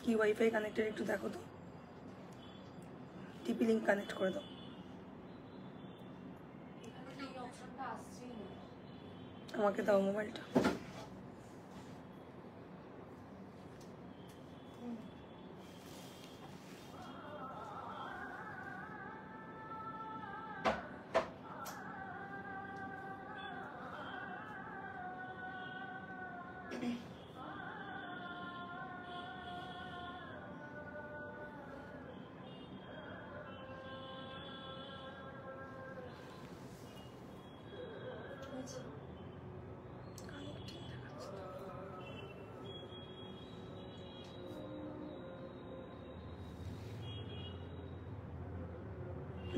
কি wifi connected একটু দেখো তো, টিপি লিংক কানেক্ট করে দাও। আমাকে দাও মোবাইলটা।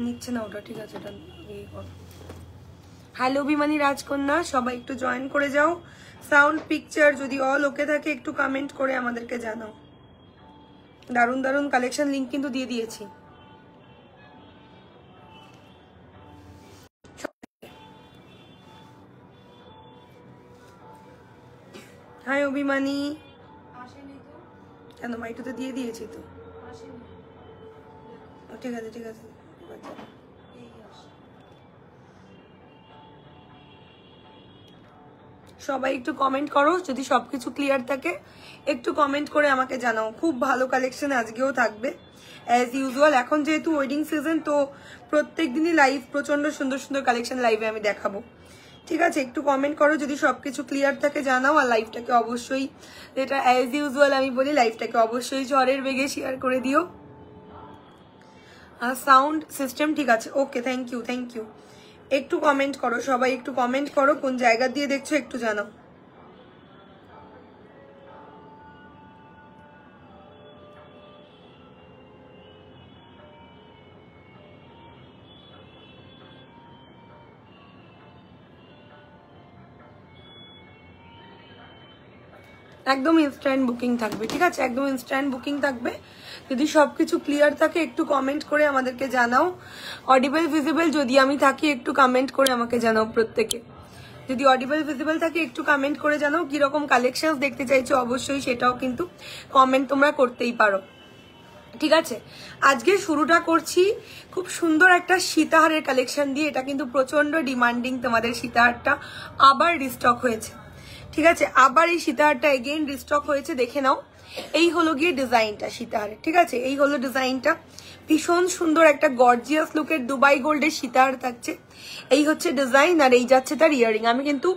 নিচ্ছে না ওটা, ঠিক আছে, এটা ইয়ে করো। হ্যালো অভিমানী রাজকন্যা, সবাই একটু জয়েন করে যাও। সাউন্ড পিকচার যদি অল ওকে থাকে একটু কমেন্ট করে আমাদেরকে জানাও। দারুণ দারুণ কালেকশন, লিংক কিন্তু দিয়ে দিয়েছি। হাই অভিমানী, কেন মাইটুতে দিয়ে দিয়েছি তো, ঠিক আছে ঠিক আছে। সবাই একটু কমেন্ট করো, যদি সবকিছু ক্লিয়ার থাকে একটু কমেন্ট করে আমাকে জানাও। খুব ভালো কালেকশন আজকেও থাকবে অ্যাজ ইউজুয়াল। এখন যেহেতু ওয়েডিং সিজন, তো প্রত্যেক দিনই লাইভ প্রচন্ড সুন্দর সুন্দর কালেকশন লাইভে আমি দেখাবো। ঠিক আছে, একটু কমেন্ট করো যদি সবকিছু ক্লিয়ার থাকে জানাও। আর লাইভটাকে অবশ্যই, যেটা অ্যাজ ইউজুয়াল আমি বলি, লাইভটাকে অবশ্যই ঝড়ের বেগে শেয়ার করে দিও। সাউন্ড সিস্টেম ঠিক আছে, ওকে, থ্যাংক ইউ থ্যাংক ইউ। একটু কমেন্ট করো সবাই, একটু কমেন্ট করো কোন জায়গা দিয়ে দেখছো একটু জানাও। একদম ইনস্ট্যান্ট বুকিং থাকবে, ঠিক আছে, একদম ইনস্ট্যান্ট বুকিং থাকবে। যদি সবকিছু ক্লিয়ার থাকে একটু কমেন্ট করে আমাদেরকে জানাও। অডিবল ভিজিবল যদি আমি থাকি একটু কমেন্ট করে আমাকে জানাও প্রত্যেকে। যদি অডিবল ভিজিবল থাকে একটু কমেন্ট করে জানাও কিরকম কালেকশনস দেখতে চাইছো, অবশ্যই সেটাও কিন্তু কমেন্ট তোমরা করতেই পারো। ঠিক আছে, আজকে শুরুটা করছি খুব সুন্দর একটা সীতাহারের কালেকশন দিয়ে। এটা কিন্তু প্রচন্ড ডিমান্ডিং, তোমাদের সীতাহারটা আবার রিস্টক হয়েছে। ঠিক আছে, আবার এই সীতাহারটা এগেইন রিস্টক হয়েছে, দেখে নাও। এই হলো গিয়ে ডিজাইনটা সীতাহারের, ঠিক আছে, এই হলো ডিজাইনটা। ভীষণ সুন্দর একটা গর্জিয়াস লুকের দুবাই গোল্ডের সীতাহার থাকছে। এই হচ্ছে ডিজাইন, আর এই যাচ্ছে তার ইয়ারিং। আমি কিন্তু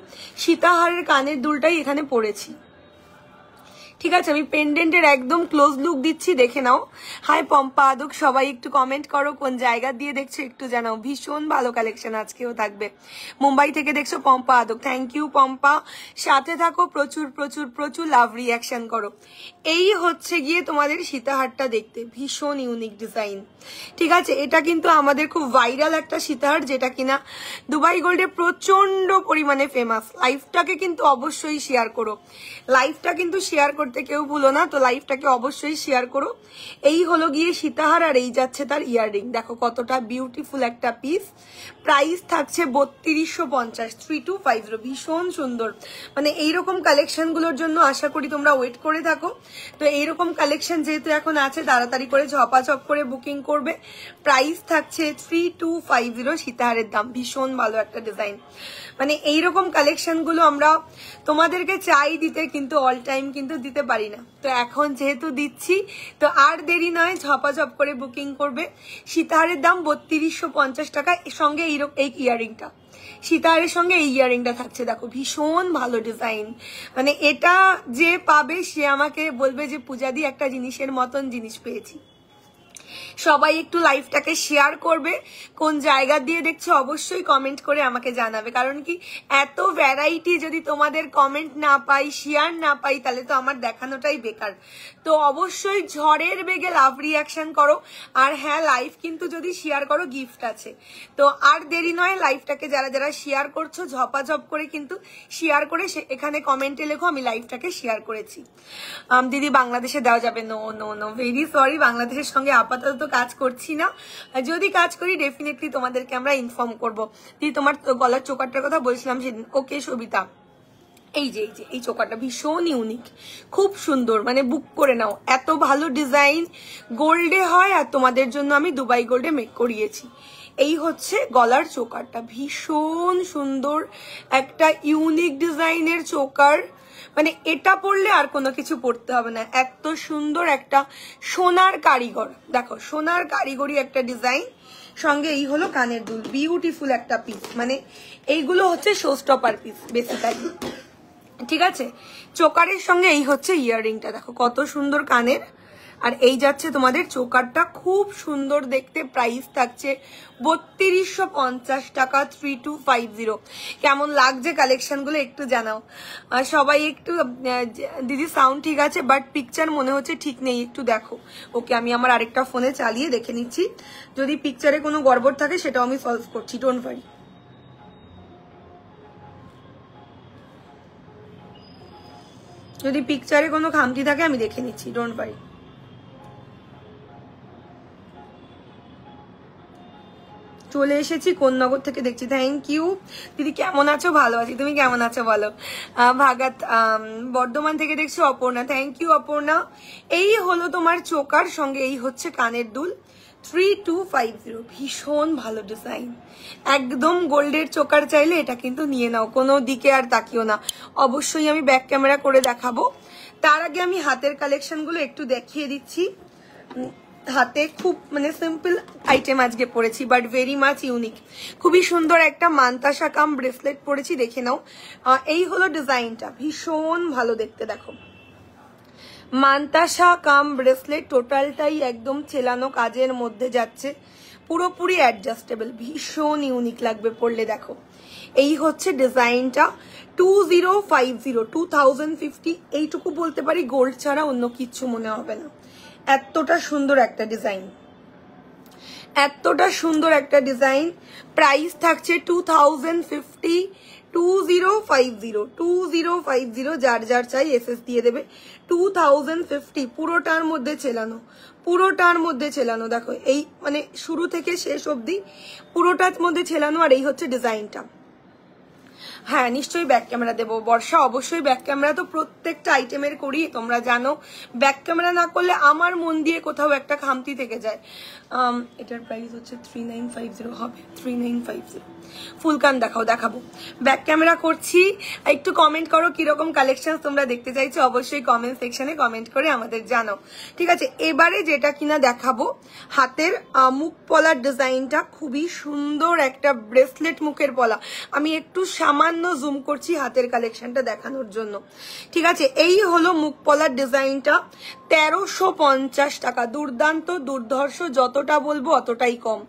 সীতাহারের কানের দুলটাই এখানে পরেছি। ঠিক আছে, আমি পেন্ডেন্টের একদম ক্লোজ লুক দিচ্ছি, দেখে নাও। হাই পম্পা আদক, সবাই একটু কমেন্ট করো কোন জায়গা দিয়ে দেখছো একটু জানাও। ভীষণ ভালো কালেকশন আজকেও থাকবে। মুম্বাই থেকে দেখছো পম্পা আদক, থ্যাংক ইউ পম্পা, সাথে থাকো, প্রচুর প্রচুর প্রচুর লাভ রিয়াকশন করো। এই হচ্ছে গিয়ে তোমাদের সীতাহারটা দেখতে, ভীষণ ইউনিক ডিজাইন। ঠিক আছে, এটা কিন্তু আমাদের খুব ভাইরাল একটা সীতাহার, যেটা কিনা দুবাই গোল্ডে প্রচন্ড পরিমাণে ফেমাস। লাইভটাকে কিন্তু অবশ্যই শেয়ার করো, লাইভটা কিন্তু শেয়ার করতে কেউ ভুলো না, তো লাইভটাকে অবশ্যই শেয়ার করো। এই হলো গিয়ে সীতাহার, আর এই যাচ্ছে তার ইয়াররিং। দেখো কতটা বিউটিফুল একটা পিস। প্রাইস থাকছে 3250, 3250, ভীষণ সুন্দর। মানে এইরকম কালেকশন গুলোর জন্য আশা করি তোমরা ওয়েট করে থাকো। তো এইরকম কালেকশন যেহেতু এখন আছে, তাড়াতাড়ি করে ঝপাঝপ করে বুকিং করবে। প্রাইস থাকছে 3250 সীতাহারের দাম। ভীষণ ভালো একটা ডিজাইন। মানে এইরকম কালেকশন গুলো আমরা তোমাদেরকে চাই দিতে, কিন্তু অল টাইম কিন্তু দিতে পারি না। তো এখন যেহেতু দিচ্ছি, তো আর দেরি নয়, ঝপাঝপ করে বুকিং করবে। সীতাহারের দাম 3250 টাকা, সঙ্গে এই ইয়ারিংটা, সীতাহারের সঙ্গে এই ইয়ারিংটা থাকছে। দেখো ভীষণ ভালো ডিজাইন। মানে এটা যে পাবে সে আমাকে বলবে যে পূজা দি একটা জিনিসের মতন জিনিস পেয়েছি। সবাই একটু লাইভটাকে শেয়ার করবে, কোন জায়গা দিয়ে দেখছো অবশ্যই কমেন্ট করে আমাকে জানাবে। কারণ কি, এত ভ্যারাইটি যদি তোমাদের কমেন্ট না পাই, শেয়ার না পাই, তাহলে তো আমার দেখানোটাই বেকার। তো অবশ্যই ঝড়ের বেগে লাভ রিয়াকশন করো। আর হ্যাঁ, লাইভ কিন্তু যদি শেয়ার করো গিফট আছে। তো আর দেরি নয়, লাইভটাকে যারা যারা শেয়ার করছো ঝপাঝপ করে কিন্তু শেয়ার করে এখানে কমেন্টে লেখো আমি লাইভটাকে শেয়ার করেছি। দিদি বাংলাদেশে দেওয়া যাবে? No no no, very sorry, বাংলাদেশের সঙ্গে আপাতত কাজ করছি না। যদি কাজ করি ডেফিনেটলি তোমাদেরকে আমরা ইনফর্ম করবো। দিদি তোমার গলার চোকারটার কথা বলছিলাম সেদিন। ওকে সবিতা, এই যে এই চোকারটা ভীষণ ইউনিক, খুব সুন্দর, মানে বুক করে নাও। এত ভালো ডিজাইন গোল্ডে হয়, আর তোমাদের জন্য আমি দুবাই গোল্ডে মেক করিয়েছি। এই হচ্ছে গলার চোকারটা, ভীষণ সুন্দর একটা ইউনিক ডিজাইনের চোকার। মানে এটা পরলে আর কোনো কিছু পরতে হবে না, এত সুন্দর একটা সোনার কারিগর। দেখো সোনার কারিগরি একটা ডিজাইন, সঙ্গে এই হলো কানের দুল, বিউটিফুল একটা পিস। মানে এইগুলো হচ্ছে শো স্টপার পিস বেসিক্যালি, ঠিক আছে। চোকারের সঙ্গে এই হচ্ছে ইয়াররিংটা, দেখো কত সুন্দর কানের। আর এই যাচ্ছে তোমাদের চোকারটা, খুব সুন্দর দেখতে। প্রাইস থাকছে 3250 টাকা, 3250। কেমন লাগছে কালেকশন গুলো একটু জানাও সবাই একটু। দিদি সাউন্ড ঠিক আছে, বাট পিকচার মনে হচ্ছে ঠিক নেই, একটু দেখো। ওকে, আমি আমার আরেকটা ফোনে চালিয়ে দেখে নিচ্ছি, যদি পিকচারে কোনো গড়বড় থাকে সেটাও আমি সলভ করছি, ডোন্ট ওয়ারি। যদি পিকচারে কোনো খামতি থাকে আমি দেখে নিচ্ছি, ডোন্ট ওয়ারি। চলে এসেছি কোন্নগর থেকে দেখছি, থ্যাংক ইউ দিদি। কেমন আছো? ভালো আছি, তুমি কেমন আছো বলো? ভাগাত বর্ধমান থেকে দেখছো অপর্ণা, থ্যাংক ইউ অপর্ণা। এই হলো তোমার চোকার, সঙ্গে এই হচ্ছে কানের দুল, 3250। ভীষণ ভালো ডিজাইন, একদম গোল্ডের চোকার। চাইলে এটা কিন্তু নিয়ে নাও, কোনো দিকে আর তাকিও না। অবশ্যই আমি ব্যাক ক্যামেরা করে দেখাবো, তার আগে আমি হাতের কালেকশন গুলো একটু দেখিয়ে দিচ্ছি। হাতে খুব মানে সিম্পল আইটেম আজকে পরেছি, বাট ভেরি মাচ ইউনিক। খুবই সুন্দর একটা মান্তাসা কাম ব্রেসলেট পরেছি, দেখে নাও। এই হলো ডিজাইনটা, ভীষণ ভালো দেখতে। দেখো মান্তাসা কাম ব্রেসলেট, টোটালটাই একদম ছেলানো কাজের মধ্যে যাচ্ছে, পুরোপুরি অ্যাডজাস্টেবল, ভীষণ ইউনিক লাগবে পরলে। দেখো এই হচ্ছে ডিজাইনটা, 2050, 2050। এইটুকু বলতে পারি, গোল্ড ছাড়া অন্য কিচ্ছু মনে হবে না। এতটা সুন্দর একটা ডিজাইন, এতটা সুন্দর একটা ডিজাইন। প্রাইস থাকছে 2050, 2050, যার যার চাই এসএস দিয়ে দেবে। 2050, পুরোটার মধ্যে ছেলানো, পুরোটার মধ্যে ছেলানো। দেখো এই মানে শুরু থেকে শেষ অবধি পুরোটার মধ্যে ছেলানো। আর এই হচ্ছে ডিজাইনটা। হ্যাঁ নিশ্চয়ই ব্যাক ক্যামেরা দেবো বর্ষা, অবশ্যই ব্যাক ক্যামেরা তো প্রত্যেকটা আইটেমের করি, তোমরা জানো। ব্যাক ক্যামেরা না করলে আমার মন দিয়ে কোথাও একটা খামতি থেকে যায়। এটার প্রাইস হচ্ছে 3950 হবে, 3950। ফুলকান দেখাবো। ব্যাক ক্যামেরা করছি, একটু কমেন্ট করো কিরকম কালেকশন তোমরা দেখতে চাইছো, অবশ্যই কমেন্ট সেকশনে কমেন্ট করে আমাদের জানো, ঠিক আছে। এবারে যেটা কিনা দেখাবো, হাতের মুখ পলার ডিজাইনটা, খুবই সুন্দর একটা ব্রেসলেট মুখের পলা। আমি একটু সামান্য জুম করছি হাতের কালেকশনটা দেখানোর জন্য, ঠিক আছে। এই হলো মুখ পলার ডিজাইনটা, 1350 টাকা। দুর্দান্ত, দুর্ধর্ষ, যতটা বলবো অতটাই কম।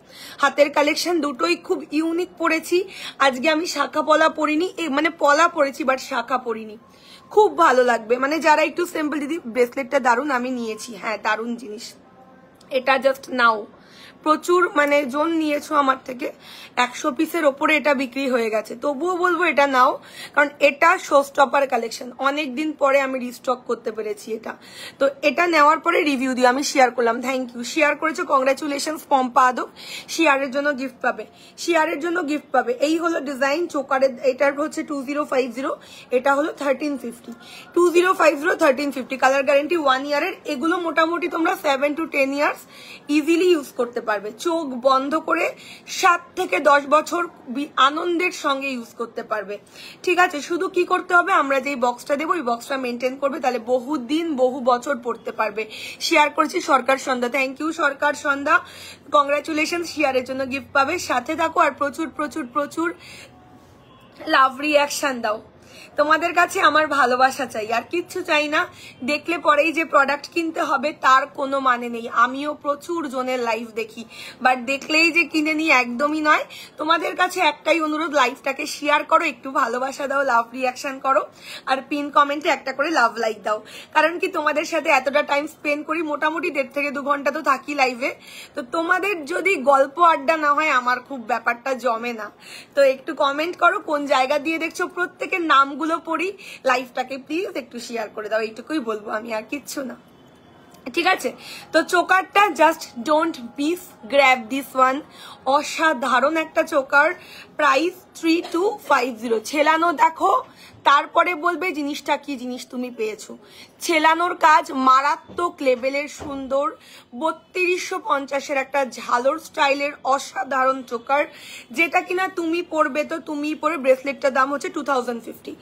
হাতের কালেকশন দুটোই খুব ইউনিক পরেছি আজকে। আমি শাখা পলা পরিনি, মানে পলা পরেছি বাট শাখা পরিনি। খুব ভালো লাগবে, মানে যারা একটু সিম্পল। দিদি ব্রেসলেটটা দারুণ, আমি নিয়েছি, হ্যাঁ দারুণ জিনিস। এটা জাস্ট নাও, প্রচুর মানে জন নিয়েছো আমার থেকে, 100 পিসের ওপরে এটা বিক্রি হয়ে গেছে, তবুও বলবো এটা নাও, কারণ এটা শো স্টপার কালেকশন। অনেকদিন পরে আমি রিস্টক করতে পেরেছি এটা, তো এটা নেওয়ার পরে রিভিউ দিয়ে আমি শেয়ার করলাম। থ্যাংক ইউ, শেয়ার করেছো, কংগ্রাচুলেশনস পম্পা আদব। শেয়ারের জন্য গিফট পাবে, শেয়ারের জন্য গিফট পাবে। এই হলো ডিজাইন চোকারের, এটার হচ্ছে 2050, এটা হলো 1350। 2050, 1350, কালার গ্যারেন্টি 1 ইয়ারের। এগুলো মোটামুটি তোমরা 7 to 10 ইয়ার্স ইজিলি ইউজ করতে পারবে, চোখ বন্ধ করে 7 থেকে 10 বছর আনন্দের সঙ্গে ইউজ করতে পারবে, ঠিক আছে। শুধু কি করতে হবে, আমরা যেই বক্সটা দেবো ওই বক্সটা মেনটেন করবে, তাহলে বহু দিন বহু বছর পড়তে পারবে। শেয়ার করেছি Sarkar Sandhya, thank you Sarkar Sandhya, congratulation. শেয়ারের জন্য গিফট পাবে, সাথে থাকো আর প্রচুর প্রচুর প্রচুর লাভ রিয়াকশন দাও। তোমাদের কাছে আমার ভালোবাসা চাই, আর কিচ্ছু চাই না। দেখলে পরেই যে প্রোডাক্ট কিনতে হবে তার কোনো মানে নেই। আমিও প্রচুর জনের লাইভ দেখি, বাট দেখলেই যে কিনে নিই একদমই নয়। তোমাদের কাছে একটাই অনুরোধ, লাইভটাকে শেয়ার করো, একটু ভালোবাসা দাও, লাভ রিয়াকশন করো, আর পিন কমেন্টে একটা করে লাভ লাইক দাও। কারণ কি তোমাদের সাথে এতটা টাইম স্পেন্ড করি, মোটামুটি 1.5 থেকে 2 ঘন্টা তো থাকি লাইভে, তো তোমাদের যদি গল্প আড্ডা না হয় আমার খুব ব্যাপারটা জমে না। তো একটু কমেন্ট করো কোন জায়গা দিয়ে দেখছো, প্রত্যেকের নামগুলো পড়ি, লাইভটাকে প্লিজ একটু শেয়ার করে দাও, এইটুকুই বলবো আমি, আর কিচ্ছু না, ঠিক আছে। তো চোকারটা just don't miss, grab this one. অসাধারণ একটা চোকার, প্রাইস 3250। ছেলানো দেখো, তারপরে বলবে জিনিসটা কি জিনিস তুমি পেয়েছো। ছেলানোর কাজ মারাত্মক লেভেলের সুন্দর, 3250-এর একটা ঝালর স্টাইলের অসাধারণ চোকার, যেটা কিনা তুমি পরবে তো তুমি পরে। ব্রেসলেটটার দাম হচ্ছে 2050।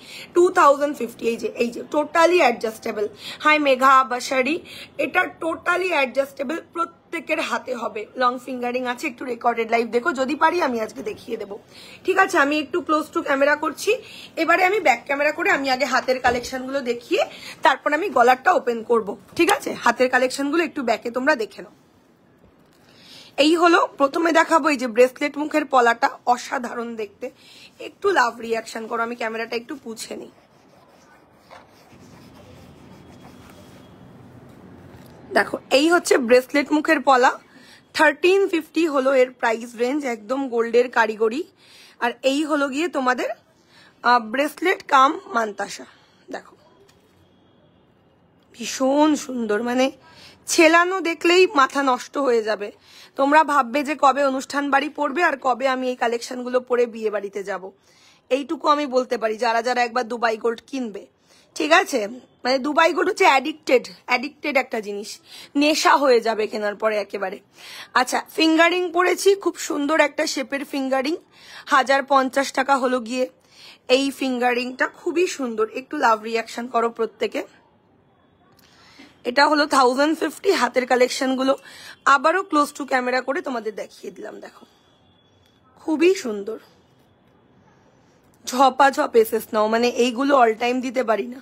এই যে টোটালি অ্যাডজাস্টেবল। হাই মেঘা বাসারি, এটা টোটালি অ্যাডজাস্টেবল, প্রত্যেকের হাতে হবে। লং ফিঙ্গারিং আছে, একটু রেকর্ডেড লাইভ দেখো, যদি পারি আমি আজকে দেখিয়ে দেবো। ঠিক আছে, আমি একটু ক্লোজ টু ক্যামেরা করছি। এবারে আমি ব্যাক ক্যামেরা করে আমি আগে হাতের কালেকশন গুলো দেখিয়ে তারপর আমি গলারটা ওপেন করব। ঠিক আছে, হাতের কালেকশন গুলো একটু ব্যাকে তোমরা দেখে নাও। এই হলো প্রথমে দেখাবো এই যে ব্রেসলেট মুখের পলাটা, অসাধারণ দেখতে। একটু লাভ রিয়াকশন করো, আমি ক্যামেরাটা একটু পুছে নিই। দেখো এই হচ্ছে ব্রেসলেট মুখের পলা, 1350 হলো এর প্রাইস রেঞ্জ, একদম গোল্ডের কারিগরি। আর এই হলো গিয়ে তোমাদের ব্রেসলেট কাম মান্তাসা। দেখো ভীষণ সুন্দর, মানে ছেলানো দেখলেই মাথা নষ্ট হয়ে যাবে। তোমরা ভাববে যে কবে অনুষ্ঠান বাড়ি পড়বে আর কবে আমি এই কালেকশন গুলো পরে বিয়ে বাড়িতে যাব। এইটুকু আমি বলতে পারি যারা যারা একবার দুবাই গোল্ড কিনবে। ঠিক আছে, মানে দুবাই গোল্ড হচ্ছে অ্যাডিক্টেড একটা জিনিস, নেশা হয়ে যাবে কেনার পরে একেবারে। আচ্ছা, ফিঙ্গারিং পরেছি, খুব সুন্দর একটা শেপের ফিঙ্গারিং, 1050 টাকা হলো গিয়ে এই ফিঙ্গারিংটা, খুবই সুন্দর। একটু লাভ রিয়াকশন করো প্রত্যেকে। এটা হলো 1050। হাতের কালেকশন গুলো আবারও ক্লোজ টু ক্যামেরা করে তোমাদের দেখিয়ে দিলাম। দেখো খুবই সুন্দর, ঝপ এসেস নাও, মানে এইগুলো অল টাইম দিতে পারি না।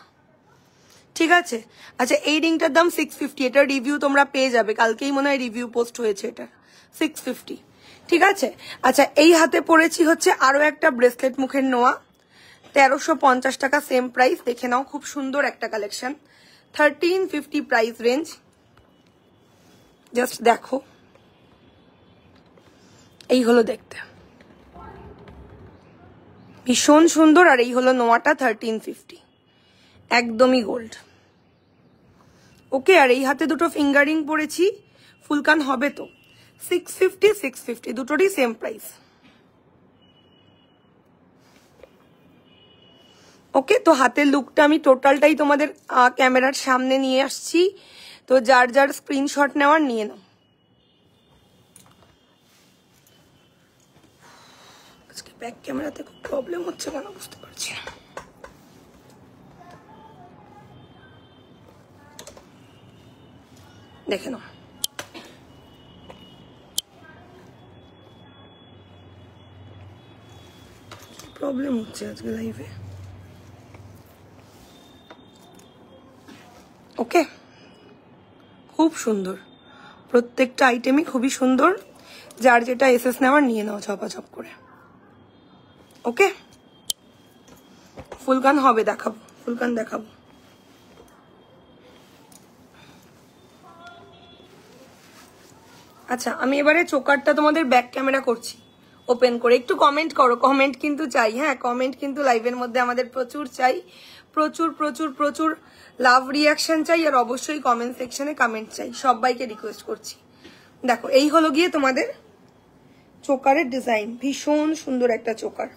ঠিক আছে, আচ্ছা এই রিংটার দাম 650, এটা রিভিউ তোমরা পেয়ে যাবে, কালকেই মনে হয় রিভিউ পোস্ট হয়েছে, এটা 650। ঠিক আছে, আচ্ছা এই হাতে পরেছি হচ্ছে আরো একটা ব্রেসলেট মুখের নোয়া, 1350 টাকা, সেম প্রাইস। দেখে নাও, খুব সুন্দর একটা কালেকশন, 1350 প্রাইস রেঞ্জ। জাস্ট দেখো, এই হলো দেখতে ভীষণ সুন্দর। আর এই হলো নোয়াটা 1350, একদমই গোল্ড। ওকে, আর এই হাতে দুটো ফিঙ্গারিং পরেছি, ফুলকান হবে তো, 650 দুটোরই সেম প্রাইস। ওকে, তো হাতের লুকটা আমি টোটালটাই তোমাদের ক্যামেরার সামনে নিয়ে আসছি, তো যার যার স্ক্রিনশট নেওয়ার নিয়ে নাও। আজকে ব্যাক ক্যামেরাতে খুব প্রবলেম হচ্ছে কেন বুঝতে পারছি না। দেখে নাও, প্রবলেম হচ্ছে আজকে লাইভে। ওকে, খুব সুন্দর, প্রত্যেকটা আইটেমই খুবই সুন্দর। যার যেটা এসএস নেওয়ার নিয়ে নাও ঝপাঝপ করে। ওকে, ফুলকান হবে, দেখাবো, ফুলকান দেখাবো। আচ্ছা, আমি এবারে চোকারটা তোমাদের ব্যাক ক্যামেরা করছি ওপেন করে। একটু কমেন্ট করো, কমেন্ট কিন্তু চাই। হ্যাঁ, কমেন্ট কিন্তু লাইভের মধ্যে আমাদের প্রচুর চাই, প্রচুর প্রচুর প্রচুর লাভ রিয়াকশন চাই, আর অবশ্যই কমেন্ট সেকশনে কমেন্ট চাই, সবাইকে রিকোয়েস্ট করছি। দেখো এই হলো গিয়ে তোমাদের চোকারের ডিজাইন, ভীষণ সুন্দর একটা চোকার।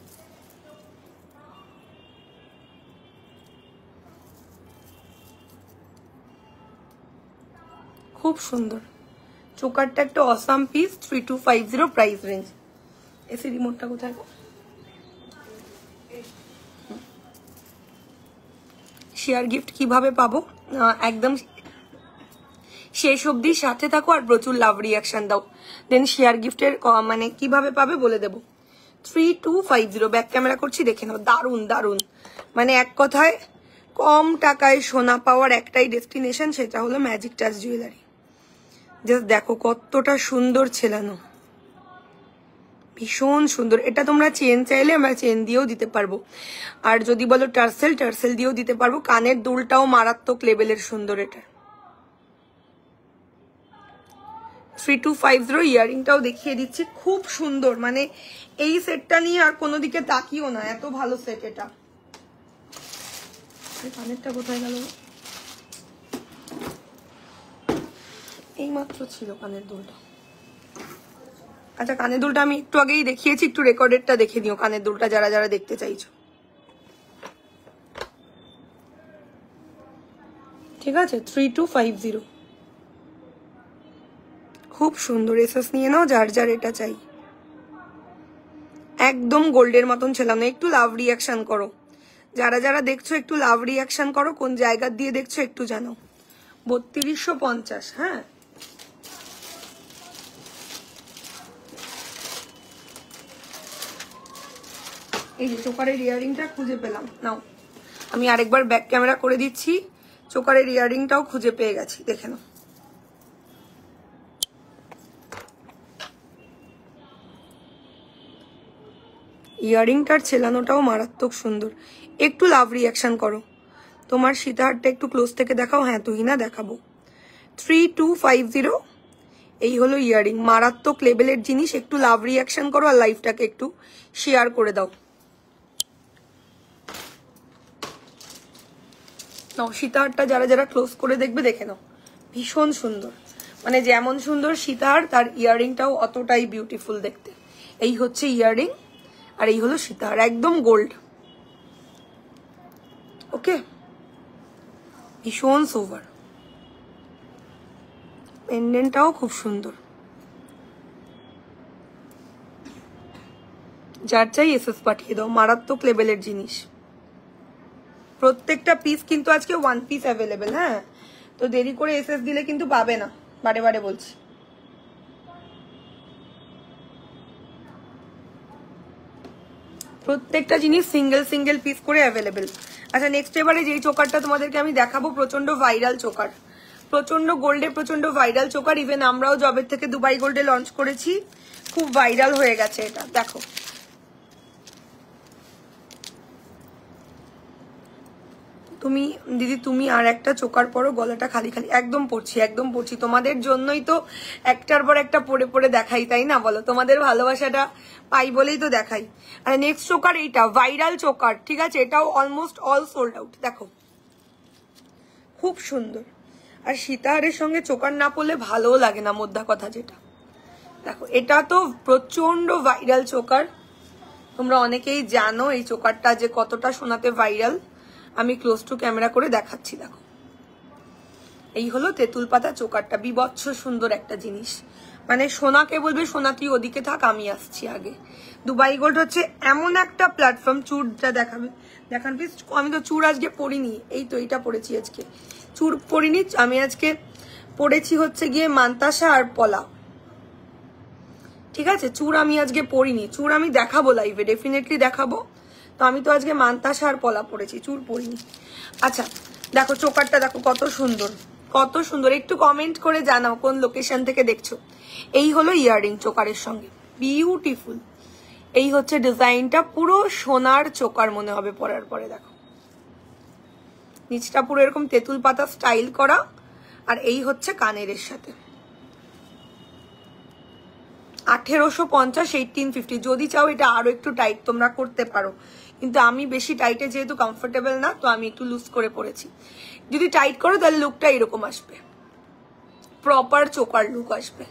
খুব সুন্দর চোকারটা, একটা awesome piece, 3250 price range. AC রিমোটটা কোথায়? শেয়ার গিফট কিভাবে পাবো? একদম শেষ অবধি সাথে থাকো আর প্রচুর লাভ রিয়াকশন দাও, দেন শেয়ার গিফটের মানে কিভাবে পাবে বলে দেবো। 3250 ব্যাক ক্যামেরা করছি, দেখে নাও, দারুন দারুন। মানে এক কথায় কম টাকায় সোনা পাওয়ার একটাই ডেস্টিনেশন, সেটা হলো ম্যাজিক টাচ জুয়েলারি। জাস্ট দেখো কতটা সুন্দর ছেলানো, ভীষণ সুন্দর। এটা তোমরা চেন চাইলে আমরা চেন দিয়েও দিতে পারবো, আর যদি বলো টার্সেল, টার্সেল দিয়েও দিতে পারবো। কানের দুলটাও মারাত্মক লেভেলের সুন্দর। এটা 3250। ইয়ারিংটাও দেখিয়ে দিচ্ছি, খুব সুন্দর। মানে এই সেটটা নিয়ে আর কোনো দিকে তাকিও না, এত ভালো সেট এটা। কানেরটা কোথায় গেল? এই মাত্র ছিল কানের দুলটা। আচ্ছা, কানের দুলটা আমি একটু আগেই দেখিয়েছি, একটু রেকর্ডেডটা দেখে দিও কানের দুলটা যারা যারা দেখতে চাইছো। ঠিক আছে 3250 খুব সুন্দর এসএস নিয়ে নাও যার যার এটা চাই একদম গোল্ডের মতন ছিলাম না একটু লাভ রিয়াকশন করো যারা যারা দেখছো একটু লাভ রিয়াকশন করো কোন জায়গা দিয়ে দেখছো একটু জানো 3250 হ্যাঁ এই যে চোকারের ইয়ারিংটা খুঁজে পেলাম নাও আমি আরেকবার ব্যাক ক্যামেরা করে দিচ্ছি চোকারের ইয়ারিংটাও খুঁজে পেয়ে গেছি দেখে নাও ইয়ারিংটার ছেলানোটাও মারাত্মক সুন্দর একটু লাভ রিয়াকশন করো তোমার সীতাহারটা একটু ক্লোজ থেকে দেখাও হ্যাঁ তুই না দেখাবো 3250 এই হলো ইয়ারিং মারাত্মক লেভেলের জিনিস একটু লাভ রিয়াকশন করো আর লাইফটাকে একটু শেয়ার করে দাও নাও সীতাহারটা যারা যারা ক্লোজ করে দেখবে দেখে নাও ভীষণ সুন্দর মানে যেমন সুন্দর সীতাহার তার ইয়ারিংটাও অতটাই বিউটিফুল দেখতে এই হচ্ছে ইয়ারিং আর এই হলো সীতাহার একদম গোল্ড ওকে ভীষণ সোভার পেন্ডেন্টটাও খুব সুন্দর যার চাই এসএস পাঠিয়ে দাও মারাত্মক লেভেলের জিনিস প্রত্যেকটা পিস কিন্তু আজকে ওয়ান পিস অ্যাভেলেবেল হ্যাঁ তো দেরি করে এসএস দিলে কিন্তু পাবে না বারে বারে বলছি প্রত্যেকটা জিনিস সিঙ্গেল সিঙ্গেল পিস করে অ্যাভেলেবেল আচ্ছা নেক্সট এবারে যেই চোকারটা তোমাদেরকে আমি দেখাবো প্রচন্ড ভাইরাল চোকার প্রচন্ড গোল্ডে প্রচন্ড ভাইরাল চোকার ইভেন আমরাও জবের থেকে দুবাই গোল্ডে লঞ্চ করেছি খুব ভাইরাল হয়ে গেছে এটা দেখো তুমি দিদি তুমি আর একটা চোকার পরো গলাটা খালি খালি একদম পড়ছি তোমাদের জন্যই তো একটার পর একটা পরে পরে দেখাই তাই না বলো তোমাদের ভালোবাসাটা পাই বলেই তো দেখাই আর নেক্সট চোকার এইটা ভাইরাল চোকার ঠিক আছে এটাও অলমোস্ট অল সোল্ড আউট দেখো খুব সুন্দর আর সীতাহারের সঙ্গে চোকার না পরলে ভালোও লাগে না মোদ্দা কথা যেটা দেখো এটা তো প্রচন্ড ভাইরাল চোকার তোমরা অনেকেই জানো এই চোকারটা যে কতটা সোনাতে ভাইরাল আমি ক্লোজ টু ক্যামেরা করে দেখাচ্ছি দেখো এই হলো তেঁতুল পাতা চোকারটা বিভৎস সুন্দর একটা জিনিস মানে সোনাকে বলবে সোনা তুই ওদিকে থাক আমি আসছি আগে দুবাই গোল্ড হচ্ছে এমন একটা প্ল্যাটফর্ম চুড়টা দেখান প্লিজ আমি তো চুড় আজকে পরিনি এই তো এটা পরেছি আজকে চুড় পরিনি আমি আজকে পরেছি হচ্ছে গিয়ে মান্তাসা আর পলা ঠিক আছে চুড় আমি আজকে পরিনি চুড় আমি দেখাবো লাইভে ডেফিনেটলি দেখাবো তো আমি তো আজকে মান্তাসা আর পলা পরেছি চুড় পরিনি আচ্ছা দেখো চোকারটা দেখো কত সুন্দর একটু কমেন্ট করে জানাও কোন লোকেশন থেকে দেখছো এই হলো ইয়াররিং চোকারের সঙ্গে বিউটিফুল এই হচ্ছে ডিজাইনটা পুরো সোনার চোকার মনে হবে পরার পরে দেখো নিচটা পুরো এরকম তেঁতুল পাতা স্টাইল করা আর এই হচ্ছে কানের এর সাথে 1850 1850 যদি চাও এটা আরো একটু টাইট তোমরা করতে পারো কিন্তু আমি বেশি টাইটে যেহেতু কমফোর্টেবল না তো আমি একটু লুজ করে পরেছি যদি টাইট করো তাহলে লুকটা এরকম আসবে প্রপার চোকার লুক আসবে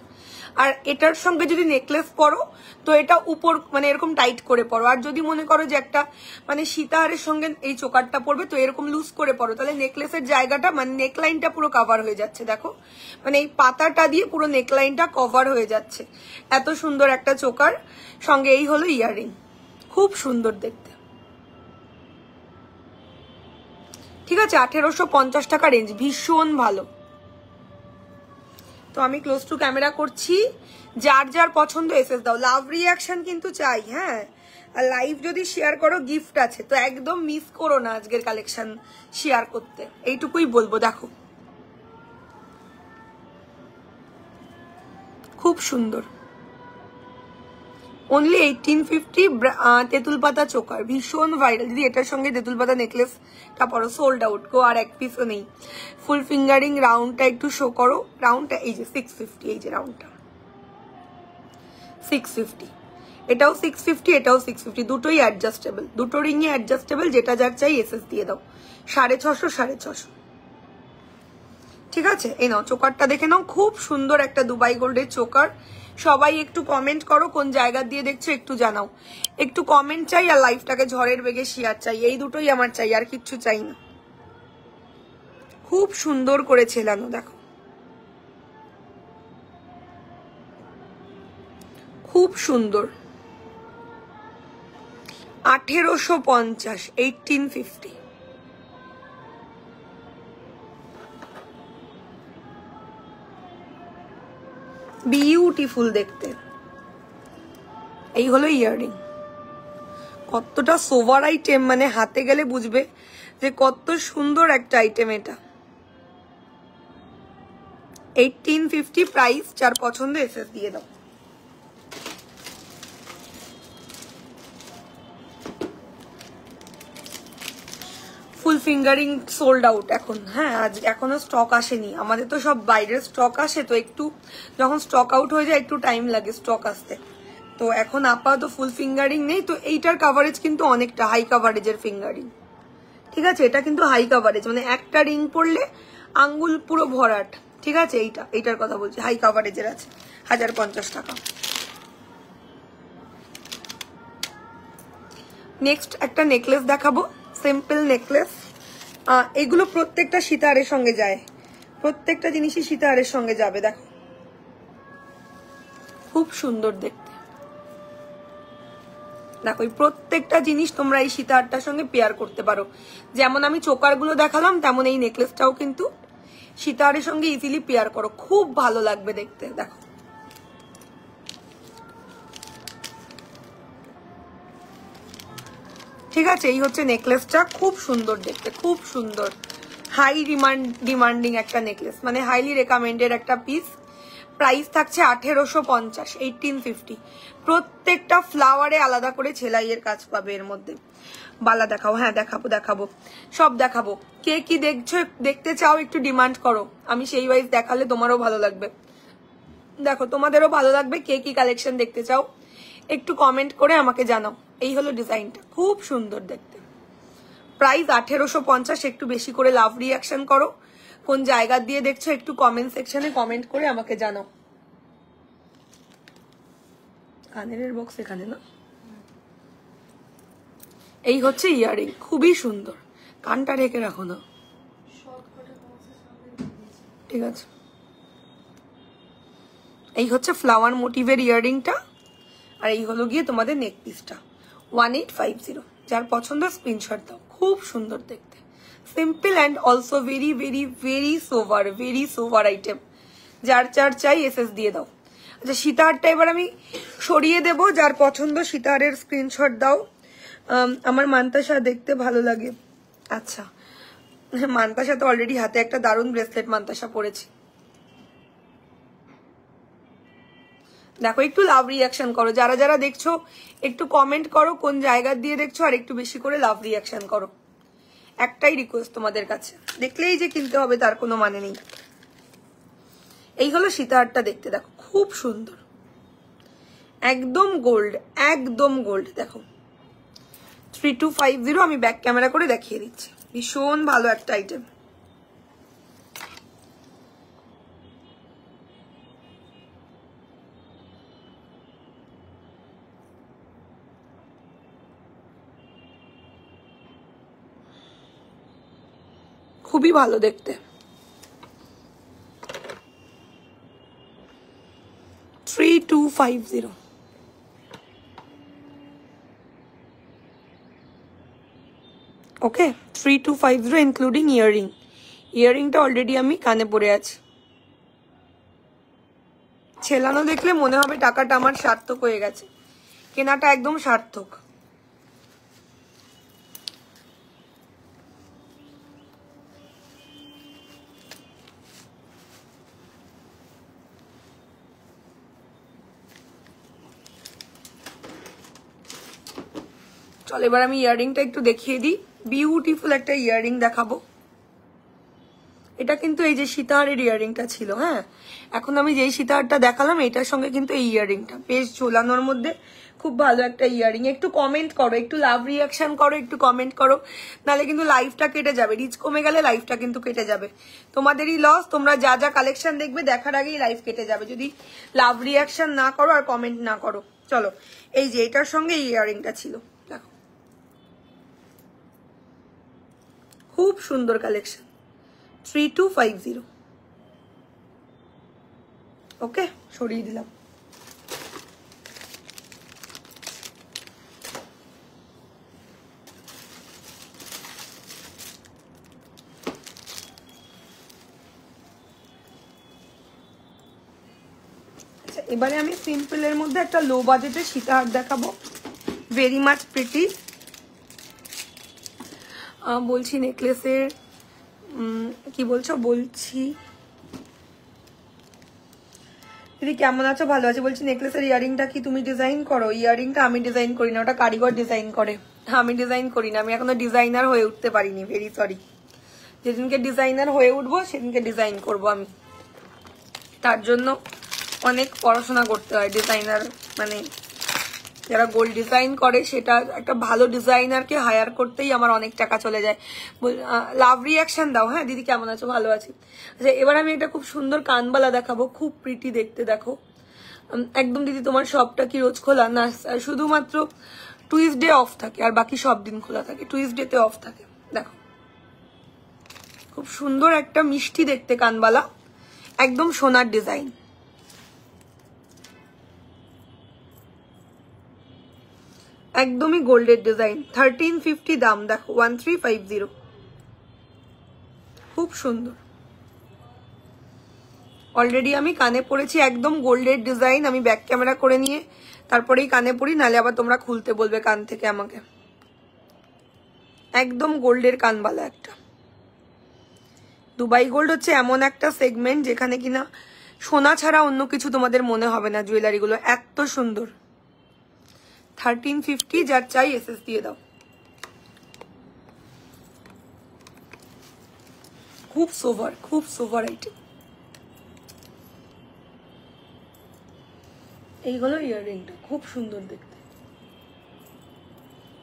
আর এটার সঙ্গে যদি নেকলেস পরো তো এটা উপর মানে এরকম টাইট করে পরো আর যদি মনে করো যে একটা মানে সীতাহারের সঙ্গে এই চোকারটা পরবে তো এরকম লুজ করে পরো তাহলে নেকলেসের জায়গাটা মানে নেকলাইনটা পুরো কভার হয়ে যাচ্ছে দেখো মানে এই পাতাটা দিয়ে পুরো নেকলাইনটা কভার হয়ে যাচ্ছে এত সুন্দর একটা চোকার সঙ্গে এই হলো ইয়াররিং খুব সুন্দর দেখতে ঠিক আছে 1850 টাকা রেঞ্জ ভীষণ ভালো তো আমি ক্লোজ টু ক্যামেরা করছি যার যার পছন্দ এসএস দাও লাভ রিয়াকশন কিন্তু চাই হ্যাঁ আর লাইভ যদি শেয়ার করো গিফট আছে তো একদম মিস করো না আজকের কালেকশন শেয়ার করতে এইটুকুই বলবো দেখো খুব সুন্দর অনলি 1850 তেঁতুল পাতা চোকার ভীষণ ভাইরাল যদি এটার সঙ্গে তেঁতুল পাতা নেকলেসটা পরো সোল্ড আউট গো আর এক পিসও নেই ফুল ফিঙ্গারিং রাউন্ডটা একটু শো করো রাউন্ডটা এই যে 650 এই যে রাউন্ডটা 650 এটাও 650 এটাও 650 দুটোই অ্যাডজাস্টেবল দুটো রিংই অ্যাডজাস্টেবল যেটা যার চাই এসএস দিয়ে দাও 650 650 ঠিক আছে এই নাও চোকারটা দেখে নাও খুব সুন্দর একটা দুবাই গোল্ডের চোকার সবাই একটু কমেন্ট করো কোন জায়গা দিয়ে দেখছো একটু জানাও একটু কমেন্ট চাই আর লাইফটাকে ঝড়ের বেগে শেয়ার চাই এই দুটোই আমার চাই আর কিচ্ছু চাই না খুব সুন্দর করে ছেলানো, দেখো খুব সুন্দর। 1850, 1850। বিউটিফুল দেখতে। এই হলো ইয়াররিং। কতটা সোভার আইটেম, মানে হাতে গেলে বুঝবে যে কত সুন্দর একটা আইটেম এটা। 1850 প্রাইস, যার পছন্দ এসএস দিয়ে দাও। ফুল ফিঙ্গারিং সোল্ড আউট এখন। হ্যাঁ, আজ এখনো স্টক আসেনি, আমাদের তো সব বাইরের স্টক আসে, তো একটু যখন স্টক আউট হয়ে যায় একটু টাইম লাগে স্টক আসতে। তো এখন আপাতত ফুল ফিঙ্গারিং নেই। তো এইটার কাভারেজ কিন্তু অনেকটা হাই কাভারেজের ফিঙ্গারিং, ঠিক আছে? এটা কিন্তু হাই কাভারেজ, মানে একটা রিং পড়লে আঙ্গুল পুরো ভরাট, ঠিক আছে? এইটার কথা বলছি, হাই কাভারেজের আছে, 1050 টাকা। নেক্সট একটা নেকলেস দেখাবো, সিম্পল নেকলেস। এগুলো প্রত্যেকটা সীতাহারের সঙ্গে যায়, প্রত্যেকটা জিনিসই সীতাহারের সঙ্গে যাবে। দেখো খুব সুন্দর দেখতে। দেখো এই প্রত্যেকটা জিনিস তোমরা এই সীতাহারটার সঙ্গে পেয়ার করতে পারো। যেমন আমি চোকার গুলো দেখালাম, তেমন এই নেকলেসটাও কিন্তু সীতাহারের সঙ্গে ইজিলি পেয়ার করো, খুব ভালো লাগবে দেখতে। দেখো ঠিক আছে, এই হচ্ছে নেকলেসটা, খুব সুন্দর দেখতে, খুব সুন্দর। হাই ডিমান্ডিং একটা নেকলেস, মানে হাইলি রেকমেন্ডেড একটা পিস। প্রাইস থাকছে 1850, 1850। প্রত্যেকটা ফ্লাওয়ারে আলাদা করে ছেলাইয়ের কাজ পাবে এর মধ্যে। বালা দেখাও, হ্যাঁ দেখাবো, সব দেখাবো। কে কি দেখতে চাও একটু ডিমান্ড করো, আমি সেই ওয়াইজ দেখালে তোমারও ভালো লাগবে। দেখো তোমাদেরও ভালো লাগবে, কে কি কালেকশন দেখতে চাও একটু কমেন্ট করে আমাকে জানাও। এই হলো ডিজাইনটা, খুব সুন্দর দেখতে। প্রাইস 1850। একটু বেশি করে লাভ রিয়াকশন করো, কোন জায়গা দিয়ে দেখছো একটু কমেন্ট সেকশনে কমেন্ট করে আমাকে জানাও। কানের বক্স এখানে না। এই হচ্ছে ইয়ারিং, খুবই সুন্দর। কানটা ঢেকে রাখো না, ঠিক আছে? এই হচ্ছে ফ্লাওয়ার মোটিভের ইয়ারিংটা, আর এই হলো গিয়ে তোমাদের নেক পিসটা। 1850। যার পছন্দ স্ক্রিনশট দাও, খুব সুন্দর দেখতে। Simple and also very very very sober item. যার চাই এসএস দিয়ে দাও। আচ্ছা, সীতাহারটা এবার আমি সরিয়ে দেব, যার পছন্দ সীতাহারের স্ক্রিনশট দাও। আমার মান্তাসা দেখতে ভালো লাগে। আচ্ছা, মান্তাসা তো অলরেডি হাতে একটা দারুণ ব্রেসলেট মান্তাসা পরেছে। দেখো একটু লাভ রিয়াকশন করো, যারা যারা দেখছো একটু কমেন্ট করো কোন জায়গা দিয়ে দেখছো, আর একটু বেশি করে লাভ রিয়াকশন করো। একটাই রিকোয়েস্ট তোমাদের কাছে, দেখলেই যে কিনতে হবে তার কোনো মানে নেই। এই হলো সীতাহারটা দেখতে, দেখো খুব সুন্দর, একদম গোল্ড, একদম গোল্ড। দেখো 3250, আমি ব্যাক ক্যামেরা করে দেখিয়ে দিচ্ছি। ভীষণ ভালো একটা আইটেম। খুবই ভালো দেখতে। 3250। ওকে, 3250 ইনক্লুডিং ইয়াররিং। ইয়াররিংটা অলরেডি আমি কানে পরে আছি। ছেলানো দেখলে মনে হবে টাকাটা আমার সার্থক হয়ে গেছে, কেনাটা একদম সার্থক। চল এবার আমি ইয়াররিংটা একটু দেখিয়ে দিই। বিউটিফুল একটা ইয়াররিং দেখাবো। এটা কিন্তু এই যে সীতাহারের ইয়াররিংটা ছিল, হ্যাঁ, এখন আমি যেই সীতাহারটা দেখালাম এটার সঙ্গে কিন্তু এই ইয়াররিংটা বেশ ঝোলানোর মধ্যে খুব ভালো একটা ইয়াররিং। একটু কমেন্ট করো, একটু লাভ রিয়াকশন করো, একটু কমেন্ট করো, নাহলে কিন্তু লাইফটা কেটে যাবে। রিচ কমে গেলে লাইফটা কিন্তু কেটে যাবে, তোমাদেরই লস। তোমরা যা যা কালেকশন দেখবে দেখার আগেই লাইফ কেটে যাবে যদি লাভ রিয়াকশন না করো আর কমেন্ট না করো। চলো, এই যে এটার সঙ্গে এই ইয়াররিংটা ছিল, দেখো খুব সুন্দর কালেকশন, 3250। ওকে, সরিয়ে দিলাম। এবারে আমি সিম্পলের মধ্যে একটা লো বাজেটের সীতাহার দেখাবো, ভেরি মাচ প্রিটি। বলছি নেকলেসের কি বলছো? বলছি দিদি কেমন আছো? ভালো আছে। বলছি নেকলেসের ইয়ারিংটা কি তুমি ডিজাইন করো? ইয়ারিংটা আমি ডিজাইন করি না, ওটা কারিগর ডিজাইন করে, আমি ডিজাইন করি না। আমি এখনো ডিজাইনার হয়ে উঠতে পারিনি, ভেরি সরি। যেদিনকে ডিজাইনার হয়ে উঠবো সেদিনকে ডিজাইন করব আমি। তার জন্য অনেক পড়াশোনা করতে হয়। ডিজাইনার মানে যারা গোল্ড ডিজাইন করে, সেটা একটা ভালো ডিজাইনারকে হায়ার করতেই আমার অনেক টাকা চলে যায়। লাভ রিয়াকশন দাও। হ্যাঁ দিদি কেমন আছো? ভালো আছি। আচ্ছা এবার আমি একটা খুব সুন্দর কানবালা দেখাবো, খুব প্রিটি দেখতে। দেখো একদম। দিদি তোমার শপটা কি রোজ খোলা? না, শুধুমাত্র টুইসডে অফ থাকে, আর বাকি সব দিন খোলা থাকে, টুইসডেতে অফ থাকে। দেখো খুব সুন্দর একটা মিষ্টি দেখতে কানবালা, একদম সোনার ডিজাইন, একদমই গোল্ডের ডিজাইন। 1350 দাম। দেখো 1350, খুব সুন্দর। অলরেডি আমি কানে পরেছি, একদম গোল্ডের ডিজাইন। আমি ব্যাক ক্যামেরা করে নিয়ে তারপরেই কানে পরি, নালে আবার তোমরা খুলতে বলবে কান থেকে আমাকে। একদম গোল্ডের কানবালা একটা। দুবাই গোল্ড হচ্ছে এমন একটা সেগমেন্ট যেখানে কিনা সোনা ছাড়া অন্য কিছু তোমাদের মনে হবে না। জুয়েলারিগুলো এত সুন্দর। 1350, যার চাই এসএস দিয়ে দাও। খুব সোভার, খুব সোভার আইটেম। এইগুলো ইয়াররিংটা খুব সুন্দর দেখতে।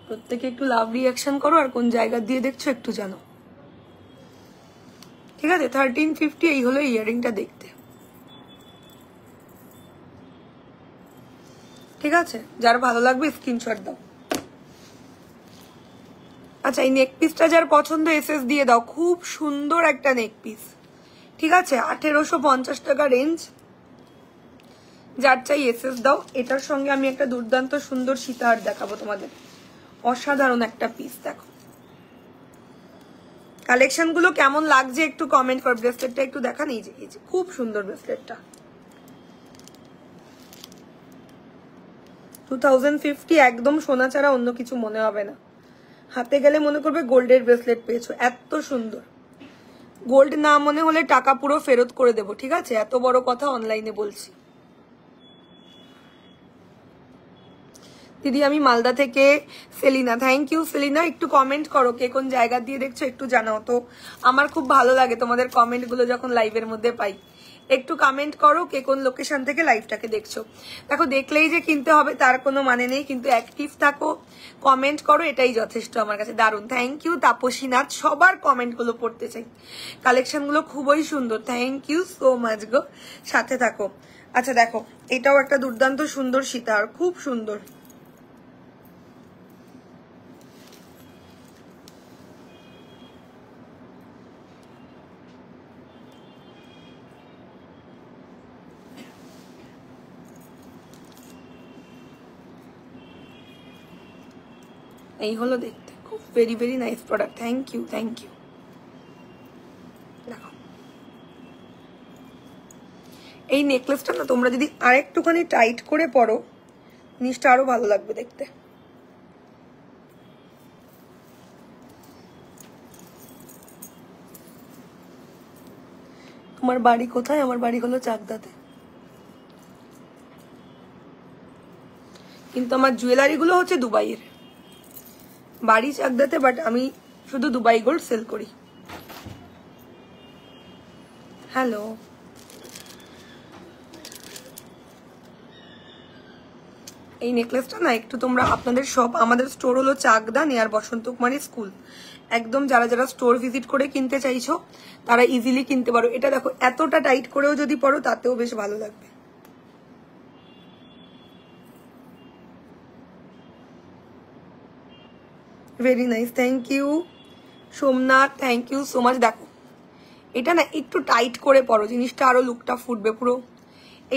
প্রত্যেকে একটু লাভ রিয়াকশন করো, আর কোন জায়গা দিয়ে দেখছো একটু জানো, ঠিক আছে? 1350, এই হলো ইয়াররিংটা দেখতে, ঠিক আছে? যার ভালো লাগবে স্ক্রিনশট দাও। আচ্ছা এই নেক পিসটা যার পছন্দ এসএস দিয়ে দাও। খুব সুন্দর একটা নেক পিস, ঠিক আছে? 1850 টাকা রেঞ্জ, যার চাই এসএস দাও। এটার সঙ্গে আমি একটা দুর্দান্ত সুন্দর সীতাহার দেখাবো তোমাদের, অসাধারণ একটা পিস। দেখো কালেকশন গুলো কেমন লাগছে একটু কমেন্ট কর। ব্রেসলেটটা একটু দেখান, এই যে খুব সুন্দর ব্রেসলেটটা। 2050, একদম সোনা ছাড়া অন্য কিছু মনে হবে না। হাতে গেলে মনে করবে গোল্ডের ব্রেসলেট পেয়েছো, এত সুন্দর। গোল্ড না মনে হলে টাকা পুরো ফেরত করে দেবো, ঠিক আছে? এত বড় কথা অনলাইনে বলছি। দিদি আমি মালদা থেকে সেলিনা। Thank you Selina. একটু কমেন্ট করো কে কোন জায়গা দিয়ে দেখছো, একটু জানাও তো। আমার খুব ভালো লাগে তোমাদের কমেন্ট গুলো যখন লাইভের মধ্যে পাই। একটু কমেন্ট করো কে কোন লোকেশন থেকে লাইভটাকে দেখছো। দেখো দেখলেই যে কিনতে হবে তার কোনো মানে নেই, কিন্তু অ্যাক্টিভ থাকো, কমেন্ট করো, এটাই যথেষ্ট আমার কাছে। দারুণ, থ্যাংক ইউ তাপসীনাথ। সবার কমেন্ট গুলো পড়তে চাই, কালেকশন গুলো খুবই সুন্দর। থ্যাংক ইউ সো মাচ গো, সাথে থাকো। আচ্ছা দেখো এটাও একটা দুর্দান্ত সুন্দর সীতাহার, খুব সুন্দর। এই হলো দেখতে, খুব very very nice product. Thank you, thank you. দেখো এই নেকলেসটা না তোমরা যদি আরেকটুখানি টাইট করে পরো, জিনিসটা আরো ভালো লাগবে দেখতে। তোমার বাড়ি কোথায়? আমার বাড়ি হলো চাকদাতে, কিন্তু আমার জুয়েলারি গুলো হচ্ছে দুবাইয়ের। বাড়ি চাকদাতে, বাট আমি শুধু দুবাই গোল্ড সেল করি। হ্যালো, এই নেকলেসটা না একটু তোমরা আপনাদের সব, আমাদের স্টোর হলো চাকদা নিয়ার বসন্ত কুমারী স্কুল। একদম যারা যারা স্টোর ভিজিট করে কিনতে চাইছো তারা ইজিলি কিনতে পারো। এটা দেখো এতটা টাইট করেও যদি পরো তাতেও বেশ ভালো লাগবে। Very nice, thank you Somnath, thank you so much. দেখো এটা না একটু টাইট করে পরো, জিনিসটা আরো লুকটা ফুটবে, পুরো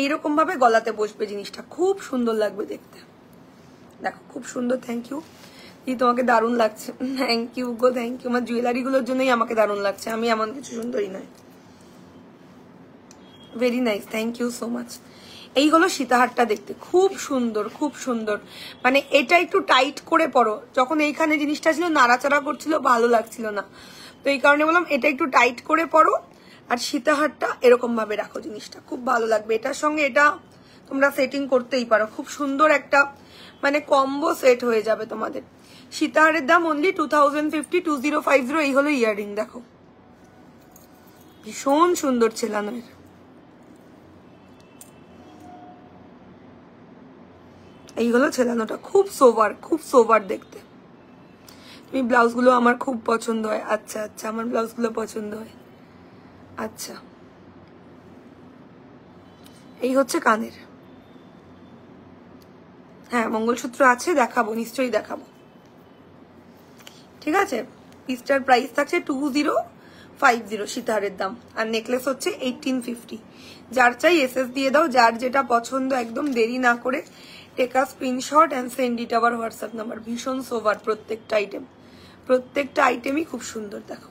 এইরকম ভাবে গলাতে বসবে জিনিসটা, খুব সুন্দর লাগবে দেখতে। দেখো খুব সুন্দর, থ্যাংক ইউ। তোমাকে দারুণ লাগছে, থ্যাংক ইউ গো, থ্যাংক ইউ। আমার জুয়েলারি গুলোর জন্যই আমাকে দারুণ লাগছে, আমি এমন কিছু সুন্দরই নয়। Very nice, thank you so much. এই হলো সীতাহারটা, দেখতে খুব সুন্দর, খুব সুন্দর। মানে এটা একটু টাইট করে পরো, যখন এইখানে জিনিসটা ছিল নাড়াচাড়া করছিল, ভালো লাগছিল না, তো এই কারণে বললাম এটা একটু টাইট করে পরো। আর সীতাহারটা এরকম ভাবে রাখো, জিনিসটা খুব ভালো লাগবে। এটার সঙ্গে এটা তোমরা সেটিং করতেই পারো, খুব সুন্দর একটা মানে কম্বো সেট হয়ে যাবে তোমাদের। সীতাহারের দাম অনলি 2050, 2050। এই হলো ইয়াররিং, দেখো ভীষণ সুন্দর ছেলানোর। এই হলো ছেলানোটা, খুব সোভার, খুব সোভার দেখতে। তুমি ব্লাউজ গুলো আমার খুব পছন্দ হয়। আচ্ছা আচ্ছা, আমার ব্লাউজ গুলো পছন্দ হয়। আচ্ছা, এই হচ্ছে কানের। হ্যাঁ মঙ্গলসূত্র আছে, দেখাবো, নিশ্চয়ই দেখাবো। ঠিক আছে, পিসটার প্রাইস থাকছে 2050 সীতাহারের দাম, আর নেকলেস হচ্ছে 1850। যার চাই এসএস দিয়ে দাও, যার যেটা পছন্দ একদম দেরি না করে take a screenshot and send it our WhatsApp number. ভীষণ সোভার প্রত্যেকটা আইটেম, প্রত্যেকটা আইটেমই খুব সুন্দর। দেখো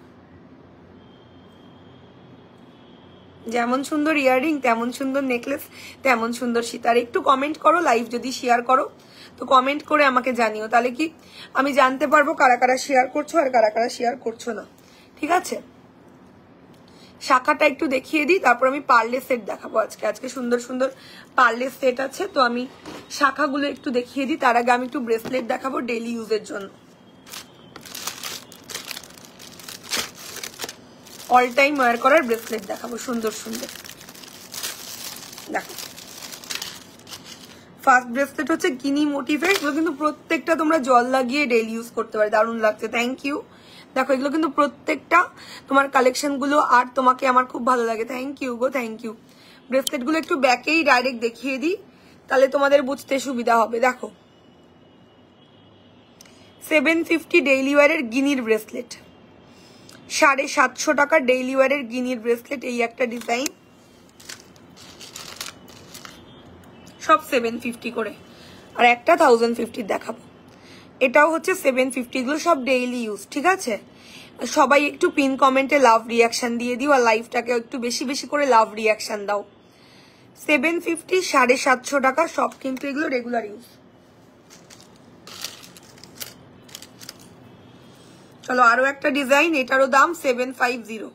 যেমন সুন্দর ইয়াররিং, তেমন সুন্দর নেকলেস, তেমন সুন্দর সীতার। একটু কমেন্ট করো, লাইভ যদি শেয়ার করো তো কমেন্ট করে আমাকে জানিও, তাহলে কি আমি জানতে পারবো কারা কারা শেয়ার করছো আর কারা কারা শেয়ার করছো না। ঠিক আছে, শাখাটা একটু দেখিয়ে দিই, তারপর আমি পার্লে সেট দেখাবো। আজকে সুন্দর সুন্দর পার্লে সেট আছে, তো আমি শাখাগুলো একটু দেখিয়ে দিই। তার আগে আমি একটু ব্রেসলেট দেখাবো ডেইলি ইউজের জন্য। অল টাইম ওয়্যার করার ব্রেসলেট দেখাবো, সুন্দর সুন্দর। দেখো ফার্স্ট ব্রেসলেট হচ্ছে গিনি মোটিভের, এগুলো কিন্তু প্রত্যেকটা তোমরা জল লাগিয়ে ডেইলি ইউজ করতে পারো, দারুণ লাগছে, থ্যাংক ইউ। দেখো এগুলো কিন্তু প্রত্যেকটা তোমার কালেকশন গুলো, আর তোমাকে আমার খুব ভালো লাগে, থ্যাংক ইউ গো, থ্যাংক ইউ। ব্রেসলেট গুলো একটু ব্যাকেই ডাইরেক্ট দেখিয়ে দিই, তাহলে তোমাদের বুঝতে সুবিধা হবে। দেখো 750 ডেইলি ওয়্যারের গিনির ব্রেসলেট, 750 টাকা ডেইলি ওয়্যারের গিনির ব্রেসলেট। এই একটা ডিজাইন, সব 750 করে, আর একটা 1050 দেখাবো, এটাও হচ্ছে 750। গুলো সব ডেইলি ইউজ। ঠিক আছে, সবাই একটু পিন কমেন্টে লাভ রিয়াকশন দিয়ে দিও, আর লাইভটাকে একটু বেশি বেশি করে লাভ রিয়াকশন দাও। 750, 750 টাকা সব, কিন্তু এগুলো রেগুলার ইউজ। চলো আরো একটা ডিজাইন, এটারও দাম 750,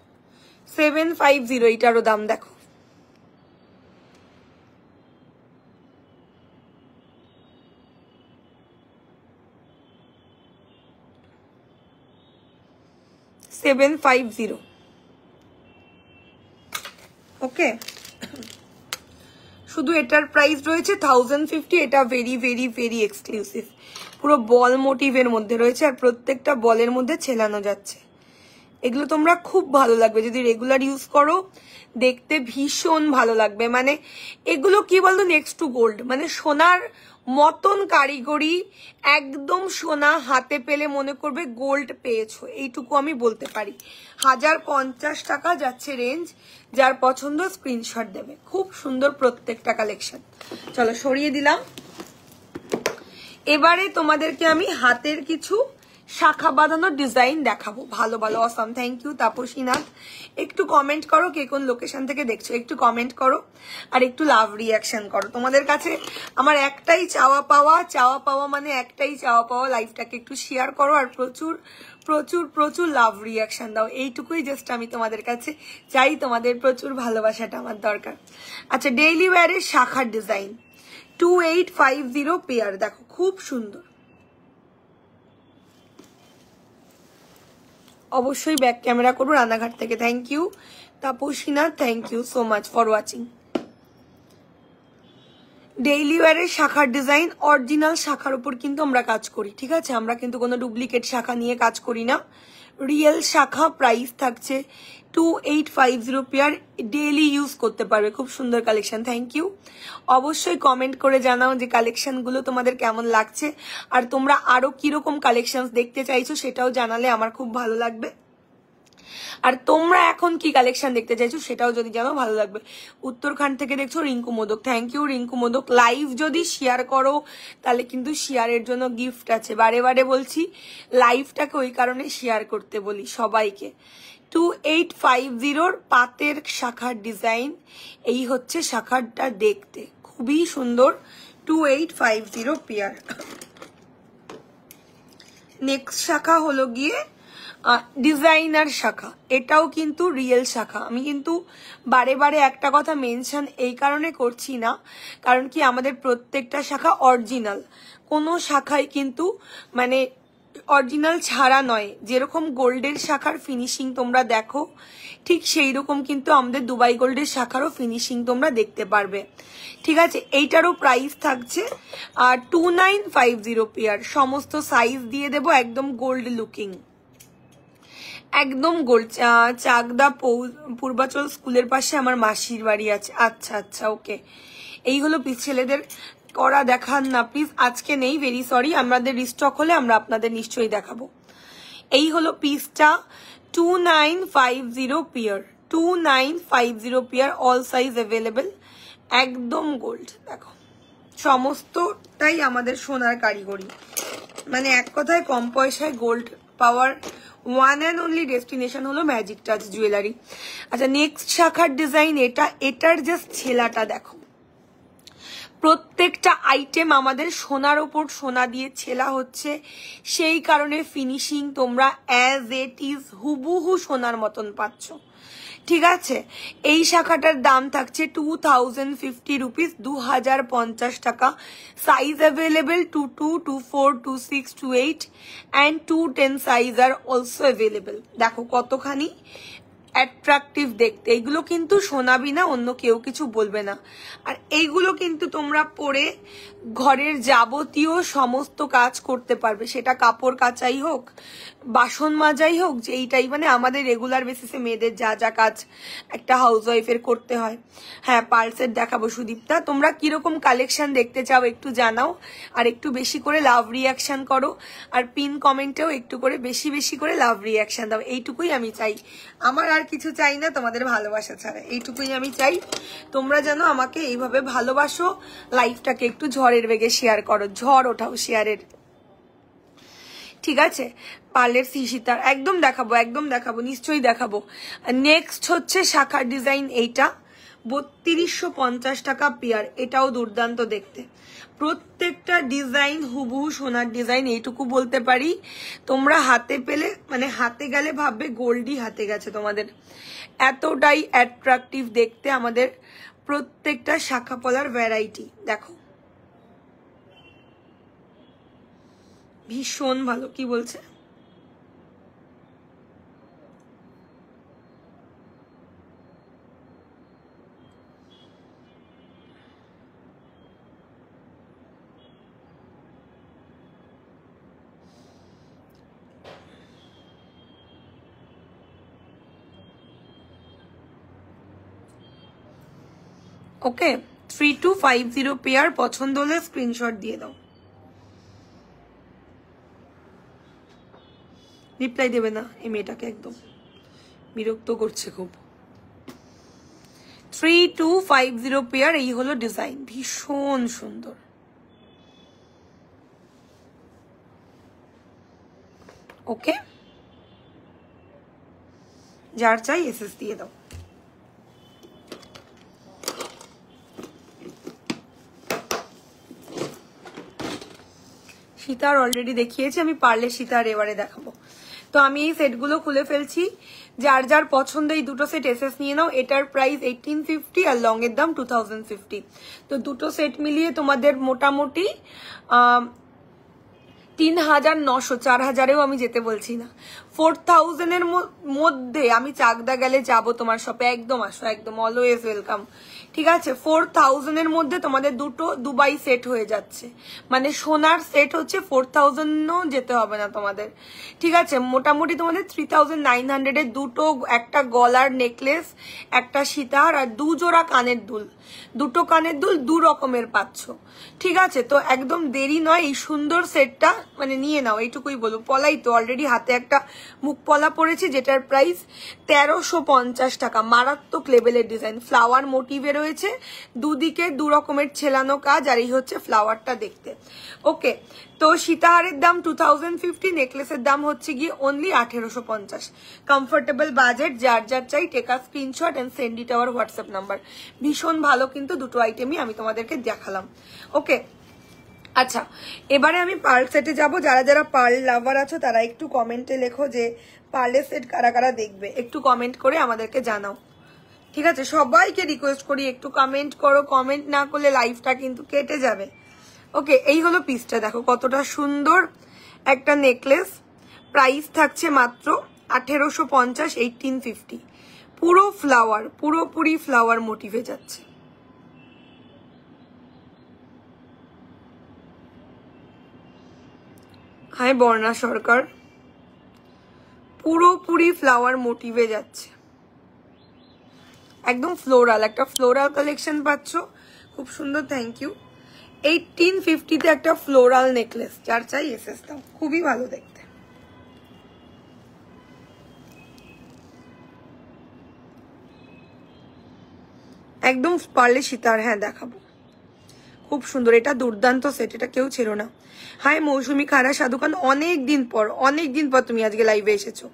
750 এটারও দাম। দেখো $750, ওকে। শুধু এটার প্রাইস রয়েছে 1050। এটা ভেরি ভেরি ভেরি এক্সক্লুসিভ, পুরো বল মোটিভের মধ্যে রয়েছে, আর প্রত্যেকটা বলের মধ্যে ছেলানো যাচ্ছে। এগুলো তোমরা খুব ভালো লাগবে যদি রেগুলার ইউজ করো, দেখতে ভীষণ ভালো লাগবে। মানে এগুলো কি বলতো, নেক্সট টু গোল্ড, মানে সোনার মতন কারিগরি, একদম সোনা হাতে পেলে মনে করবে গোল্ড পেয়েছো, এইটুকু আমি বলতে পারি। 1050 টাকা যাচ্ছে রেঞ্জ, যার পছন্দ স্ক্রিনশট দেবে। খুব সুন্দর প্রত্যেকটা কালেকশন। চলো সরিয়ে দিলাম, এবারে তোমাদেরকে আমি হাতের কিছু শাখা বাঁধানোর ডিজাইন দেখাবো, ভালো ভালো। Awesome, thank you Tapasi Nath. একটু কমেন্ট করো কে কোন লোকেশন থেকে দেখছো, একটু কমেন্ট করো আর একটু লাভ রিয়াকশন করো। তোমাদের কাছে আমার একটাই চাওয়া পাওয়া মানে একটাই চাওয়া পাওয়া, লাইভটাকে একটু শেয়ার করো আর প্রচুর প্রচুর প্রচুর লাভ রিয়াকশন দাও, এইটুকুই জাস্ট আমি তোমাদের কাছে চাই। তোমাদের প্রচুর ভালোবাসাটা আমার দরকার। আচ্ছা, ডেইলি ওয়্যারের শাখার ডিজাইন 2850 পেয়ার, দেখো খুব সুন্দর। অবশ্যই ব্যাক ক্যামেরা করবো রানাঘাট থেকে, thank you Tapasina, thank you so much for watching. Daily ওয়্যারের শাখার ডিজাইন, অরিজিনাল শাখার উপর কিন্তু আমরা কাজ করি। ঠিক আছে, আমরা কিন্তু কোনো ডুপ্লিকেট শাখা নিয়ে কাজ করি না, রিয়েল শাখা। প্রাইস থাকছে 2850 পেয়ার, ডেইলি ইউজ করতে পারবে। খুব সুন্দর কালেকশন, থ্যাংক ইউ। অবশ্যই কমেন্ট করে জানাও যে কালেকশনগুলো তোমাদের কেমন লাগছে, আর তোমরা আরো কিরকম কালেকশন দেখতে চাইছো সেটাও জানালে আমার খুব ভালো লাগবে। আর তোমরা এখন কি কালেকশন দেখতে চাইছো সেটাও যদি জানো ভালো লাগবে। উত্তরখান্ড থেকে দেখছো Rinku Modak, thank you Rinku Modak. Live যদি শেয়ার করো তাহলে কিন্তু শেয়ারের জন্য গিফট আছে, বারে বারে বলছি লাইভটাকে ওই কারণে শেয়ার করতে বলি সবাইকে। 2850 পাতের শাখার ডিজাইন, এই হচ্ছে শাখাটা দেখতে খুবই সুন্দর, 2850 পেয়ার। নেক্সট শাখা হলো গিয়ে ডিজাইনার শাখা, এটাও কিন্তু রিয়েল শাখা। আমি কিন্তু বারে বারে একটা কথা মেনশন এই কারণে করছি না, কারণ কি আমাদের প্রত্যেকটা শাখা অরিজিনাল, কোনো শাখায় কিন্তু মানে অরিজিনাল ছাড়া নয়। যেরকম গোল্ডের শাখার ফিনিশিং তোমরা দেখো ঠিক সেই রকম কিন্তু আমাদের দুবাই গোল্ডের শাখারও ফিনিশিং তোমরা দেখতে পারবে, ঠিক আছে। এইটারও প্রাইস থাকছে 2950 পেয়ার। সমস্ত সাইজ দিয়ে দেবো, একদম গোল্ড লুকিং, একদম গোল্ড। চাকদা পূর্বাচল স্কুলের পাশে আমার মাসির বাড়ি আছে। আচ্ছা আচ্ছা ওকে, এই হলো পিস। ছেলেদের করা দেখান না প্লিজ, আজকে নেই, ভেরি সরি। আমাদের রিস্টক হলে আমরা আপনাদের নিশ্চয়ই দেখাবো। এই হলো পিসটা 2950 pair, 2950 pair, all size available, একদম গোল্ড। দেখো সমস্তটাই আমাদের সোনার কারিগরি, মানে এক কথায় কম পয়সায় gold power one and only destination হলো ম্যাজিক টাচ জুয়েলারি। আচ্ছা নেক্সট শাখার ডিজাইন এটা, এটার জাস্ট ছেলাটা দেখো, প্রত্যেকটা আইটেম আমাদের সোনার ওপর সোনা দিয়ে ছেলা হচ্ছে, সেই কারণে ফিনিশিং তোমরা অ্যাজ ইট ইজ হুবহু সোনার মতন পাচ্ছ, ঠিক আছে। এই শাখাটার দাম থাকছে 2050 রুপিস, 2050 টাকা। Size available 22, 24, 26, 28 and 210 size are also available. দেখো কতখানি অ্যাট্রাকটিভ দেখতে, এইগুলো কিন্তু সোনাবি না, অন্য কেউ কিছু বলবে না। আর এইগুলো কিন্তু তোমরা পরে ঘরের যাবতীয় সমস্ত কাজ করতে পারবে, সেটা কাপড় কাচাই হোক, বাসন মাজাই হোক, যে এইটাই মানে আমাদের রেগুলার বেসিসে মেয়েদের যা যা কাজ একটা হাউস ওয়াইফের করতে হয়। হ্যাঁ পালসেট দেখাবো সুদীপ্তা, তোমরা কিরকম কালেকশন দেখতে চাও একটু জানাও, আর একটু বেশি করে লাভ রিয়াকশন করো, আর পিন কমেন্টেও একটু করে বেশি বেশি করে লাভ রিয়াকশন দাও, এইটুকুই আমি চাই। আমার আর কিছু চাই না তোমাদের ভালোবাসা ছাড়া, এইটুকুই আমি চাই। তোমরা যেন আমাকে এইভাবে ভালোবাসো, লাইফটাকে একটু ঝড়ের বেগে শেয়ার করো, ঝড় ওঠাও শেয়ারের, ঠিক আছে। পার্লের সীতার একদম দেখাবো, একদম দেখাবো, নিশ্চয়ই দেখাবো। নেক্সট হচ্ছে শাখার ডিজাইন, এইটা 3250 টাকা পেয়ার, এটাও দুর্দান্ত দেখতে। প্রত্যেকটা ডিজাইন হুবহু সোনার ডিজাইন, এইটুকু বলতে পারি। তোমরা হাতে পেলে মানে হাতে গেলে ভাববে গোল্ডই হাতে গেছে তোমাদের, এতটাই অ্যাট্রাকটিভ দেখতে আমাদের প্রত্যেকটা শাখা পলার ভ্যারাইটি। দেখো ভীষণ ভালো, কি বলছে ওকে। 3250 পেয়ার, পছন্দ হলে স্ক্রিনশট দিয়ে দাও। রিপ্লাই দেবে না এই মেয়েটাকে, একদম বিরক্ত করছে খুব। 3250 পেয়ার, এই হলো ডিজাইন, ভীষণ সুন্দর। ওকে, যার চাই এসএস দিয়ে দাও। সীতার অলরেডি দেখিয়েছি আমি, পারলে সীতার এবারে দেখাবো। তো আমি এই সেটগুলো খুলে ফেলছি, যার যার পছন্দ এই দুটো সেট এসএস নিয়ে নাও। এটার প্রাইস 1850 আর লং এর দাম 2050। তো দুটো সেট মিলিয়ে তোমাদের মোটামুটি 3900, 4000-এও আমি যেতে বলছি না, 4000 এর মধ্যে আমি চাকদা গেলে যাব তোমার শপে, একদম আসো, একদম অলওয়েজ ওয়েলকাম। ঠিক আছে 4000 এর মধ্যে তোমাদের দুটো দুবাই সেট হয়ে যাচ্ছে, মানে সোনার সেট হচ্ছে 4000ও যেতে হবে না তোমাদের। ঠিক আছে মোটামুটি তোমাদের 3900 এর দুটো, একটা গলার নেকলেস, একটা সীতাহার আর 2 জোড়া কানের দুল, দুটো কানের দুল 2 রকমের পাচ্ছ। ঠিক আছে তো একদম দেরি নয়, এই সুন্দর সেটটা মানে নিয়ে নাও, এইটুকুই বলবো। পলাই তো অলরেডি হাতে একটা মুখ পলা পরেছি যেটার প্রাইস 1350 টাকা। মারাত্মক লেভেলের ডিজাইন, ফ্লাওয়ার মোটিভে রয়েছে, দুদিকে 2 রকমের ছেলানো কাজ, আর এই হচ্ছে ফ্লাওয়ারটা দেখতে। ওকে তো সীতাহারের দাম 2050, নেকলেসের দাম হচ্ছে গিয়ে অনলি 1850। কমফোর্টেবল বাজেট, যার যার চাই take a screenshot and send it our WhatsApp number. ভীষণ ভালো কিন্তু দুটো আইটেমই আমি তোমাদেরকে দেখালাম। ওকে আচ্ছা এবারে আমি পার্ল সেটে যাব। যারা যারা পার্ল লাভার আছো তারা একটু কমেন্টে লেখো যে পার্লের সেট কারা কারা দেখবে, একটু কমেন্ট করে আমাদেরকে জানাও। ঠিক আছে সবাইকে রিকোয়েস্ট করি একটু কমেন্ট করো, কমেন্ট না করলে লাইভটা কিন্তু কেটে যাবে। ওকে এই হলো পিসটা, দেখো কতটা সুন্দর একটা নেকলেস, প্রাইস থাকছে মাত্র 1850, 1850। পুরো ফ্লাওয়ার, পুরোপুরি ফ্লাওয়ার মোটিভে যাচ্ছে। হাই বর্ণা সরকার, পুরোপুরি ফ্লাওয়ার মোটিভে যাচ্ছে, একদম ফ্লোরাল, একটা ফ্লোরাল কালেকশন পাচ্ছ, খুব সুন্দর। Thank you. 1850 একটা ফ্লোরাল নেকলেস, যার চাই এসএস দাও, খুবই ভালো দেখতে। একদম পারলে সীতার, হ্যাঁ দেখাবো, খুব সুন্দর, এটা দুর্দান্ত সেট, এটা কেউ ছিল না। হাই মৌসুমী খারা সাধুকান, অনেকদিন পর তুমি আজকে লাইভে এসেছো,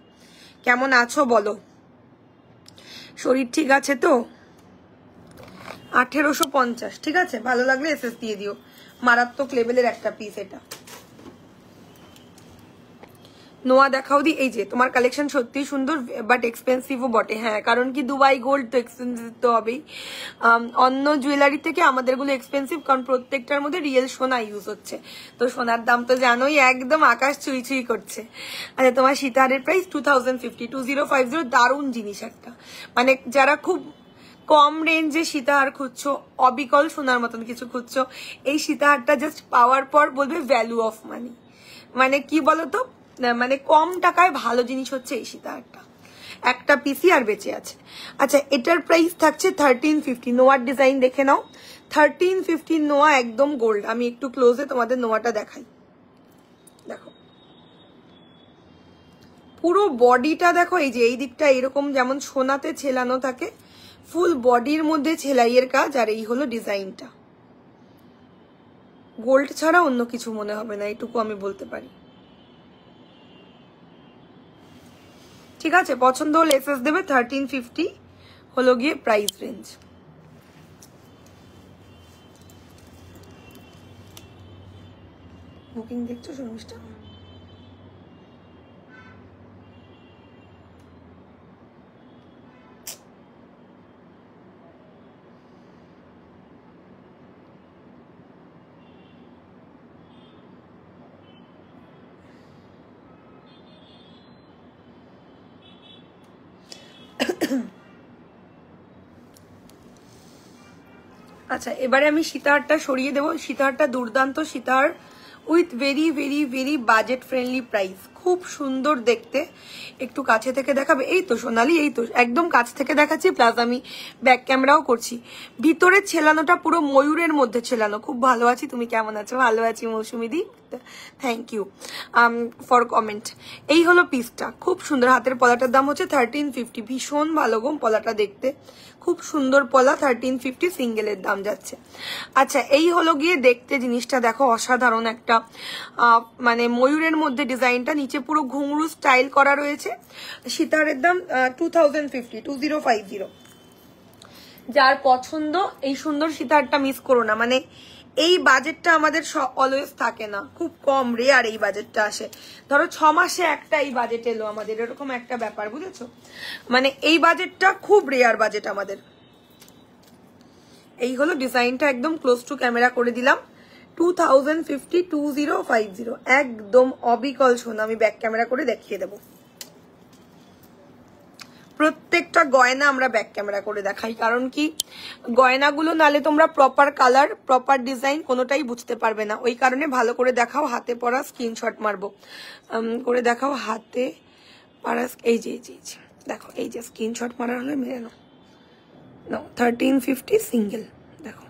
কেমন আছো বলো, শরীর ঠিক আছে তো? 1850, ঠিক আছে ভালো লাগলে এসএস দিয়ে দিও। মারাত্মক লেভেলের একটা পিস এটা। নোয়া দেখাও দি, এই যে তোমার কালেকশন সত্যি সুন্দর বাট এক্সপেন্সিভও বটে। হ্যাঁ কারণ কি দুবাই গোল্ড তো এক্সপেন্সিভ তো হবেই, অন্য জুয়েলারি থেকে আমাদেরগুলো এক্সপেন্সিভ, কারণ প্রত্যেকটার মধ্যে রিয়েল সোনা ইউজ হচ্ছে, তো সোনার দাম তো জানোই একদম আকাশ ছুঁই ছুঁই করছে। আচ্ছা তোমার সীতাহারের প্রাইস 2050, 2050, দারুণ জিনিস একটা, মানে যারা খুব কম রেঞ্জে সীতাহার খুঁজছো, অবিকল সোনার মতন কিছু খুঁজছো, এই সীতাহারটা জাস্ট পাওয়ার পর বলবে ভ্যালু অফ মানি। মানে কি বলতো, মানে কম টাকায় ভালো জিনিস হচ্ছে এই সীতাহারটা, একটা পিসি আর বেঁচে আছে। আচ্ছা এটার প্রাইস থাকছে 1350। নোয়ার ডিজাইন দেখে নাও, 1350 নোয়া, একদম গোল্ড। আমি একটু ক্লোজে তোমাদের নোয়াটা দেখাই, দেখো পুরো বডিটা দেখো, এই যে এই দিকটা এরকম যেমন সোনাতে ছেলানো থাকে, ফুল বডির মধ্যে ছেলাইয়ের কাজ, আর এই হলো ডিজাইনটা। গোল্ড ছাড়া অন্য কিছু মনে হবে না, এটুকু আমি বলতে পারি। ঠিক আছে পছন্দ হলে এসএস দেবে। 1350 হলো গিয়ে প্রাইস রেঞ্জ। বুকিং দেখছো শর্মিষ্ঠা? আচ্ছা এবারে আমি সীতাহারটা সরিয়ে দেবো। সীতাহারটা দুর্দান্ত সীতাহার with very very very budget friendly price, খুব সুন্দর দেখতে। একটু কাছে থেকে দেখাবে? এই তো সোনালি, এই তো একদম কাছ থেকে দেখাচ্ছি, প্লাস আমি ব্যাক ক্যামেরাও করছি। ভিতরের ছেলানোটা পুরো ময়ূরের মধ্যে ছেলানো। খুব ভালো আছি, তুমি কেমন আছো? ভালো আছি মৌসুমিদি, থ্যাংক ইউ ফর কমেন্ট। এই হলো পিসটা, খুব সুন্দর। হাতের পলাটার দাম হচ্ছে 1350, ভীষণ ভালো গো পলাটা দেখতে, খুব সুন্দর পলা। 1350 সিঙ্গেলের দাম যাচ্ছে। আচ্ছা এই হলো গিয়ে দেখতে জিনিসটা, দেখো অসাধারণ একটা মানে ময়ূরের মধ্যে ডিজাইনটা, নিচে পুরো ঘুঙরু স্টাইল করা রয়েছে। সীতাহারের দাম 2050, 2050। যার পছন্দ এই সুন্দর সীতাহারটা মিস করো না, মানে এই বাজেটটা আমাদের অলওয়েজ থাকে না, খুব কম রেয়ার এই বাজেটটা আসে। ধরো 6 মাসে একটা এই বাজেট এলো আমাদের, এরকম একটা ব্যাপার, বুঝেছো? মানে এই বাজেটটা খুব রেয়ার বাজেট আমাদের। এই হলো ডিজাইনটা, একদম ক্লোজ টু ক্যামেরা করে দিলাম। 2050, 2050, একদম অবিকল সোনা। আমি ব্যাক ক্যামেরা করে দেখিয়ে দেবো। প্রত্যেকটা গয়না আমরা ব্যাক ক্যামেরা করে দেখাই, কারণ কি গয়নাগুলো নালে তোমরা প্রপার কালার প্রপার ডিজাইন কোনোটাই বুঝতে পারবে না। ওই কারণে ভালো করে দেখাও, হাতে পরা স্ক্রিনশট মারবো করে দেখাও, হাতে পারা এই যে দেখো, এই যে স্ক্রিনশট মারা হলে মেরে নাও। 1350 সিঙ্গেল। দেখো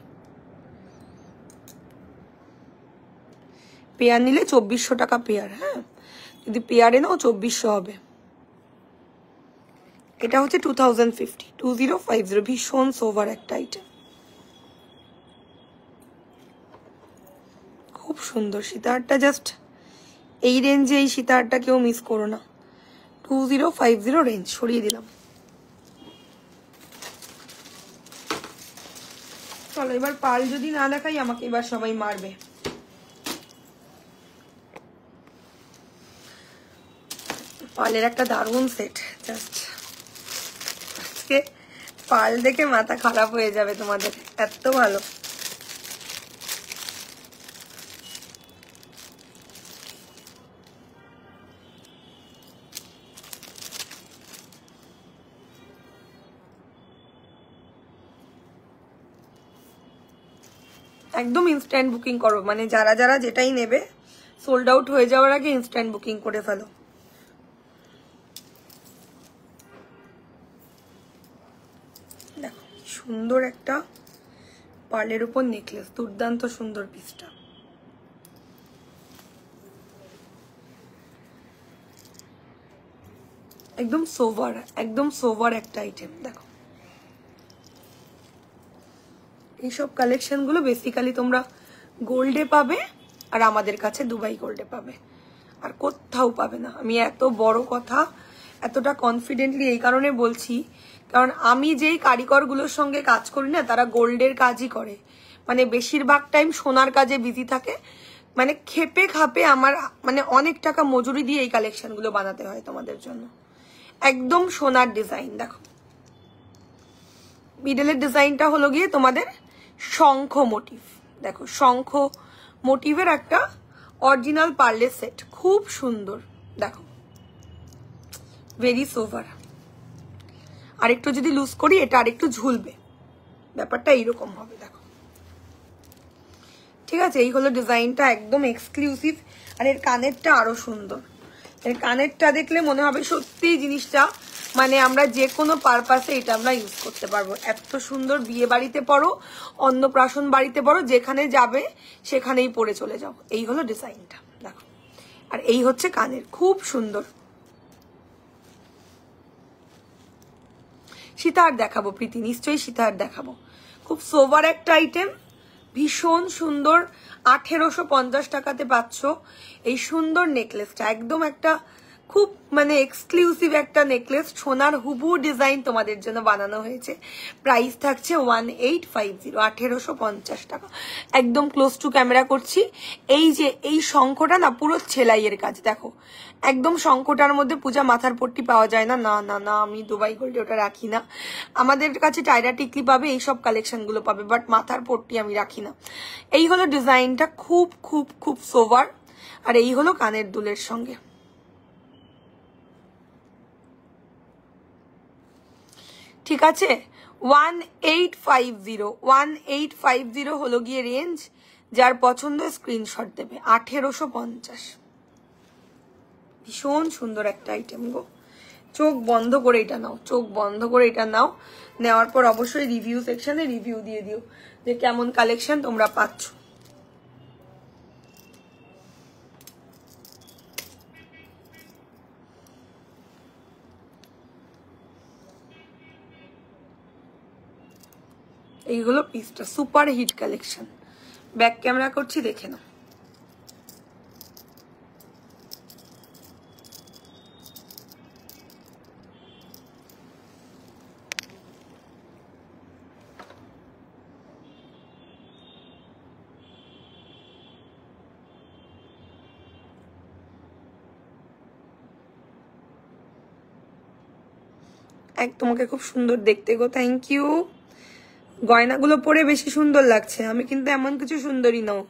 পেয়ার নিলে 2400 টাকা পেয়ার। হ্যাঁ, যদি পেয়ারে নাও 2400 হবে। এটা হচ্ছে 2050 ভীষণ সোভার একটা আইটেম, খুব সুন্দর। সীতাহারটা জাস্ট এই রেঞ্জে, এই সীতাহারটা কেউ মিস করো না। 2050 রেঞ্জ সরিয়ে দিলাম। চলো এবার পাল যদি না দেখাই আমাকে এবার সবাই মারবে। পালের একটা দারুণ সেট, জাস্ট আজকে পাল দেখে মাথা খারাপ হয়ে যাবে তোমাদের, এত ভালো। একদম ইনস্ট্যান্ট বুকিং করো, মানে যারা যারা যেটাই নেবে সোল্ড আউট হয়ে যাওয়ার আগে ইনস্ট্যান্ট বুকিং করে ফেলো। দেখো সুন্দর একটা পার্লের উপর নেকলেস, দুর্দান্ত সুন্দর পিসটা। একদম সোভার একটা আইটেম। দেখো এইসব কালেকশন গুলো বেসিক্যালি তোমরা গোল্ডে পাবে, আর আমাদের কাছে দুবাই গোল্ডে পাবে, আর কোথাও পাবে না। আমি এত বড় কথা এতটা কনফিডেন্টলি এই কারণে বলছি, কারণ আমি যেই কারিগরগুলোর সঙ্গে কাজ করি না, তারা গোল্ডের কাজই করে, মানে বেশিরভাগ টাইম সোনার কাজে বিজি থাকে। মানে খেপে খাপে আমার মানে অনেক টাকা মজুরি দিয়ে এই কালেকশন গুলো বানাতে হয় তোমাদের জন্য। একদম সোনার ডিজাইন। দেখো মিডলের ডিজাইনটা হলো গিয়ে তোমাদের শঙ্খ মোটিভ। দেখো শঙ্খ মোটিভের একটা অরিজিনাল পার্লের সেট, খুব সুন্দর। দেখো ভেরি সোভার। আরেকটু যদি লুজ করি এটা আরেকটু ঝুলবে, ব্যাপারটা এইরকম হবে। দেখো ঠিক আছে, এই হলো ডিজাইনটা, একদম এক্সক্লুসিভ। আর এর কানেরটা আরো সুন্দর। এর কানেরটা দেখলে মনে হবে সত্যি জিনিসটা মানে আমরা যে কোনো পারপাসে এটা আমরা ইউজ করতে পারবো। এত সুন্দর, বিয়ে বাড়িতে পরো, অন্নপ্রাশন বাড়িতে পরো, যেখানে যাবে সেখানেই পরে চলে যাও। এই হলো ডিজাইনটা। দেখো আর এই হচ্ছে কানের, খুব সুন্দর। সীতাহার দেখাবো প্রীতি, নিশ্চয়ই সীতাহার দেখাবো। খুব সোভার একটা আইটেম, ভীষণ সুন্দর। 1850 টাকাতে পাচ্ছ এই সুন্দর নেকলেসটা। একদম একটা খুব মানে এক্সক্লুসিভ একটা নেকলেস, সোনার হুবু ডিজাইন তোমাদের জন্য বানানো হয়েছে। প্রাইস থাকছে 1850, 1850 টাকা। একদম ক্লোজ টু ক্যামেরা করছি। এই যে এই শঙ্খটা না পুরো ছেলাইয়ের কাজ। দেখো একদম শঙ্খটার মধ্যে পূজা মাথার পট্টি পাওয়া যায় না, না না না, আমি দুবাই গোল্ডে ওটা রাখি না। আমাদের কাছে টায়রা টিকলি পাবে, এইসব কালেকশন গুলো পাবে, বাট মাথার পট্টি আমি রাখি না। এই হলো ডিজাইনটা, খুব খুব খুব সোভার। আর এই হলো কানের দুলের সঙ্গে। ঠিক আছে, 1850 হলো গিয়ে রেঞ্জ। যার পছন্দ স্ক্রিনশট দেবে। 1850, ভীষণ সুন্দর একটা আইটেম গো। চোখ বন্ধ করে এটা নাও, চোখ বন্ধ করে এটা নাও। নেওয়ার পর অবশ্যই রিভিউ সেকশনে রিভিউ দিয়ে দিও যে কেমন কালেকশন তোমরা পাচ্ছ। এইগুলো পিসটা super hit collection. Back camera করছি, দেখে নাও। তোমাকে খুব সুন্দর দেখতে গো, থ্যাংক ইউ। গয়নাগুলো পরে বেশি সুন্দর লাগছে, আমি কিন্তু এমন কিছু সুন্দরী নাও।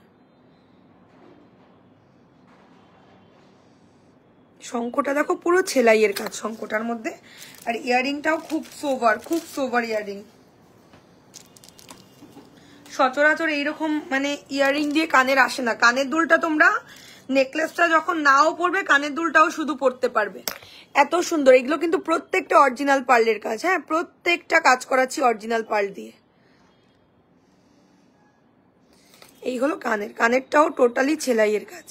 শঙ্খটা দেখো পুরো সেলাইয়ের কাজ শঙ্খটার মধ্যে। আর ইয়ারিংটাও খুব সোবার ইয়ারিং। সচরাচর এইরকম মানে ইয়ারিং দিয়ে কানের আসে না। কানের দুলটা তোমরা নেকলেসটা যখন নাও পরবে কানের দুলটাও শুধু পরতে পারবে, এত সুন্দর। এগুলো কিন্তু প্রত্যেকটা অরিজিনাল পার্লের কাজ। হ্যাঁ, প্রত্যেকটা কাজ করাচ্ছি অরিজিনাল পার্ল দিয়ে। এই হলো কানেরটাও টোটালি সেলাইয়ের কাজ।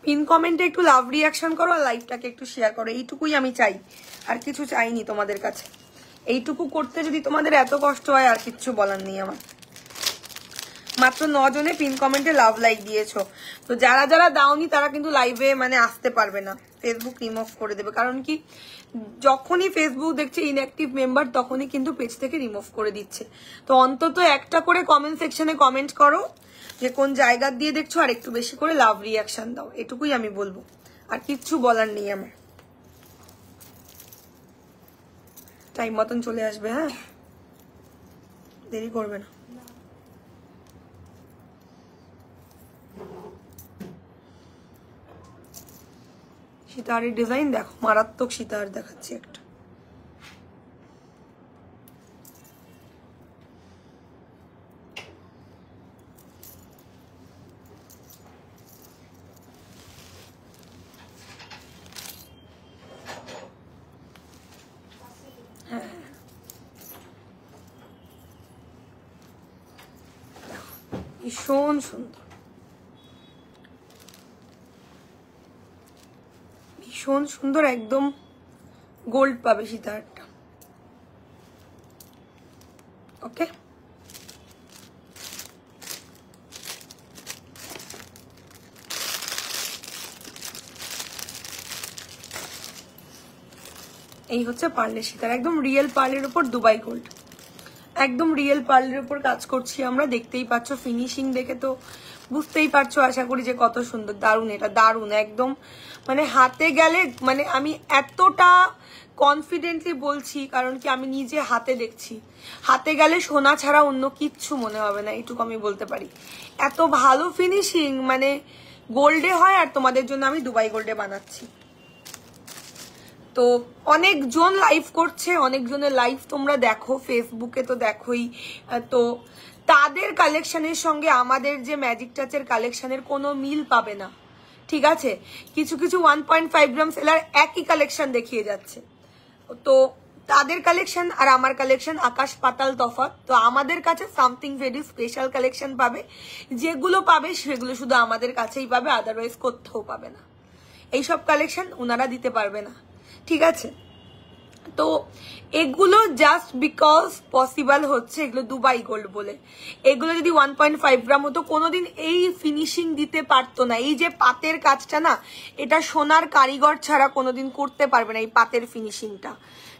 পিন কমেন্টে একটু লাভ রিয়াকশন করো আর লাইভটাকে একটু শেয়ার করো, এইটুকুই আমি চাই, আর কিছু চাইনি তোমাদের কাছে। এইটুকু করতে যদি তোমাদের এত কষ্ট হয় আর কিচ্ছু বলার নেই আমার। মাত্র 9 জনে পিন কমেন্টে লাভ লাইক দিয়েছো, তো যারা যারা দাওনি তারা কিন্তু লাইভে মানে আসতে পারবে না, ফেসবুক রিমুভ করে দেবে। কারণ কি, যখনই ফেসবুক দেখছে ইনঅ্যাক্টিভ মেম্বার তখনই কিন্তু পেজ থেকে রিমুভ করে দিচ্ছে। তো অন্তত একটা করে কমেন্ট সেকশনে কমেন্ট করো যে কোন জায়গা দিয়ে দেখছো, আর একটু বেশি করে লাভ রিয়াকশন দাও, এটুকুই আমি বলবো, আর কিচ্ছু বলার নেই আমার। টাইম মতন চলে আসবে, হ্যাঁ, দেরি করবে না। সীতাহারের ডিজাইন দেখো, মারাত্মক সীতাহার দেখাচ্ছি একটা। হ্যাঁ, ভীষণ সুন্দর, ভীষণ সুন্দর, একদম গোল্ড পাবে সীতাহারটা। ওকে, এই হচ্ছে পার্লের সীতাহার, একদম রিয়েল পার্লের উপর দুবাই গোল্ড, একদম রিয়েল পার্লের উপর কাজ করছি আমরা। দেখতেই পাচ্ছ, ফিনিশিং দেখে তো বুঝতেই পারছো আশা করি যে কত সুন্দর। দারুণ, এটা দারুণ একদম, মানে হাতে গেলে, মানে আমি এতটা কনফিডেন্টলি বলছি কারণ কি আমি নিজে হাতে দেখছি, হাতে গেলে সোনা ছাড়া অন্য কিচ্ছু মনে হবে না, এইটুকু আমি বলতে পারি। এত ভালো ফিনিশিং মানে গোল্ডে হয়, আর তোমাদের জন্য আমি দুবাই গোল্ডে বানাচ্ছি। তো অনেকজন লাইভ করছে, অনেকজনের লাইভ তোমরা দেখো ফেসবুকে, তো দেখোই। তো তাদের কালেকশনের সঙ্গে আমাদের যে ম্যাজিক টাচের কালেকশনের কোনো মিল পাবে না, ঠিক আছে? কিছু কিছু 1.5 গ্রাম সেলার একই কালেকশন দেখিয়ে যাচ্ছে, তো তাদের কালেকশন আর আমার কালেকশন আকাশ পাতাল তফাৎ। তো আমাদের কাছে সামথিং ভেরি স্পেশাল কালেকশন পাবে, যেগুলো পাবে সেগুলো শুধু আমাদের কাছেই পাবে, আদারওয়াইজ কোথাও পাবে না। এইসব কালেকশন ওনারা দিতে পারবে না, ঠিক আছে? তো এগুলো জাস্ট বিকজ পসিবল হচ্ছে, এগুলো দুবাই গোল্ড বলে। এগুলো যদি 1.5 গ্রাম হতো কোনোদিন এই ফিনিশিং দিতে পারতো না। এই যে পাতের কাজটা না, এটা সোনার কারিগর ছাড়া কোনোদিন করতে পারবে না, এই পাতের ফিনিশিংটা।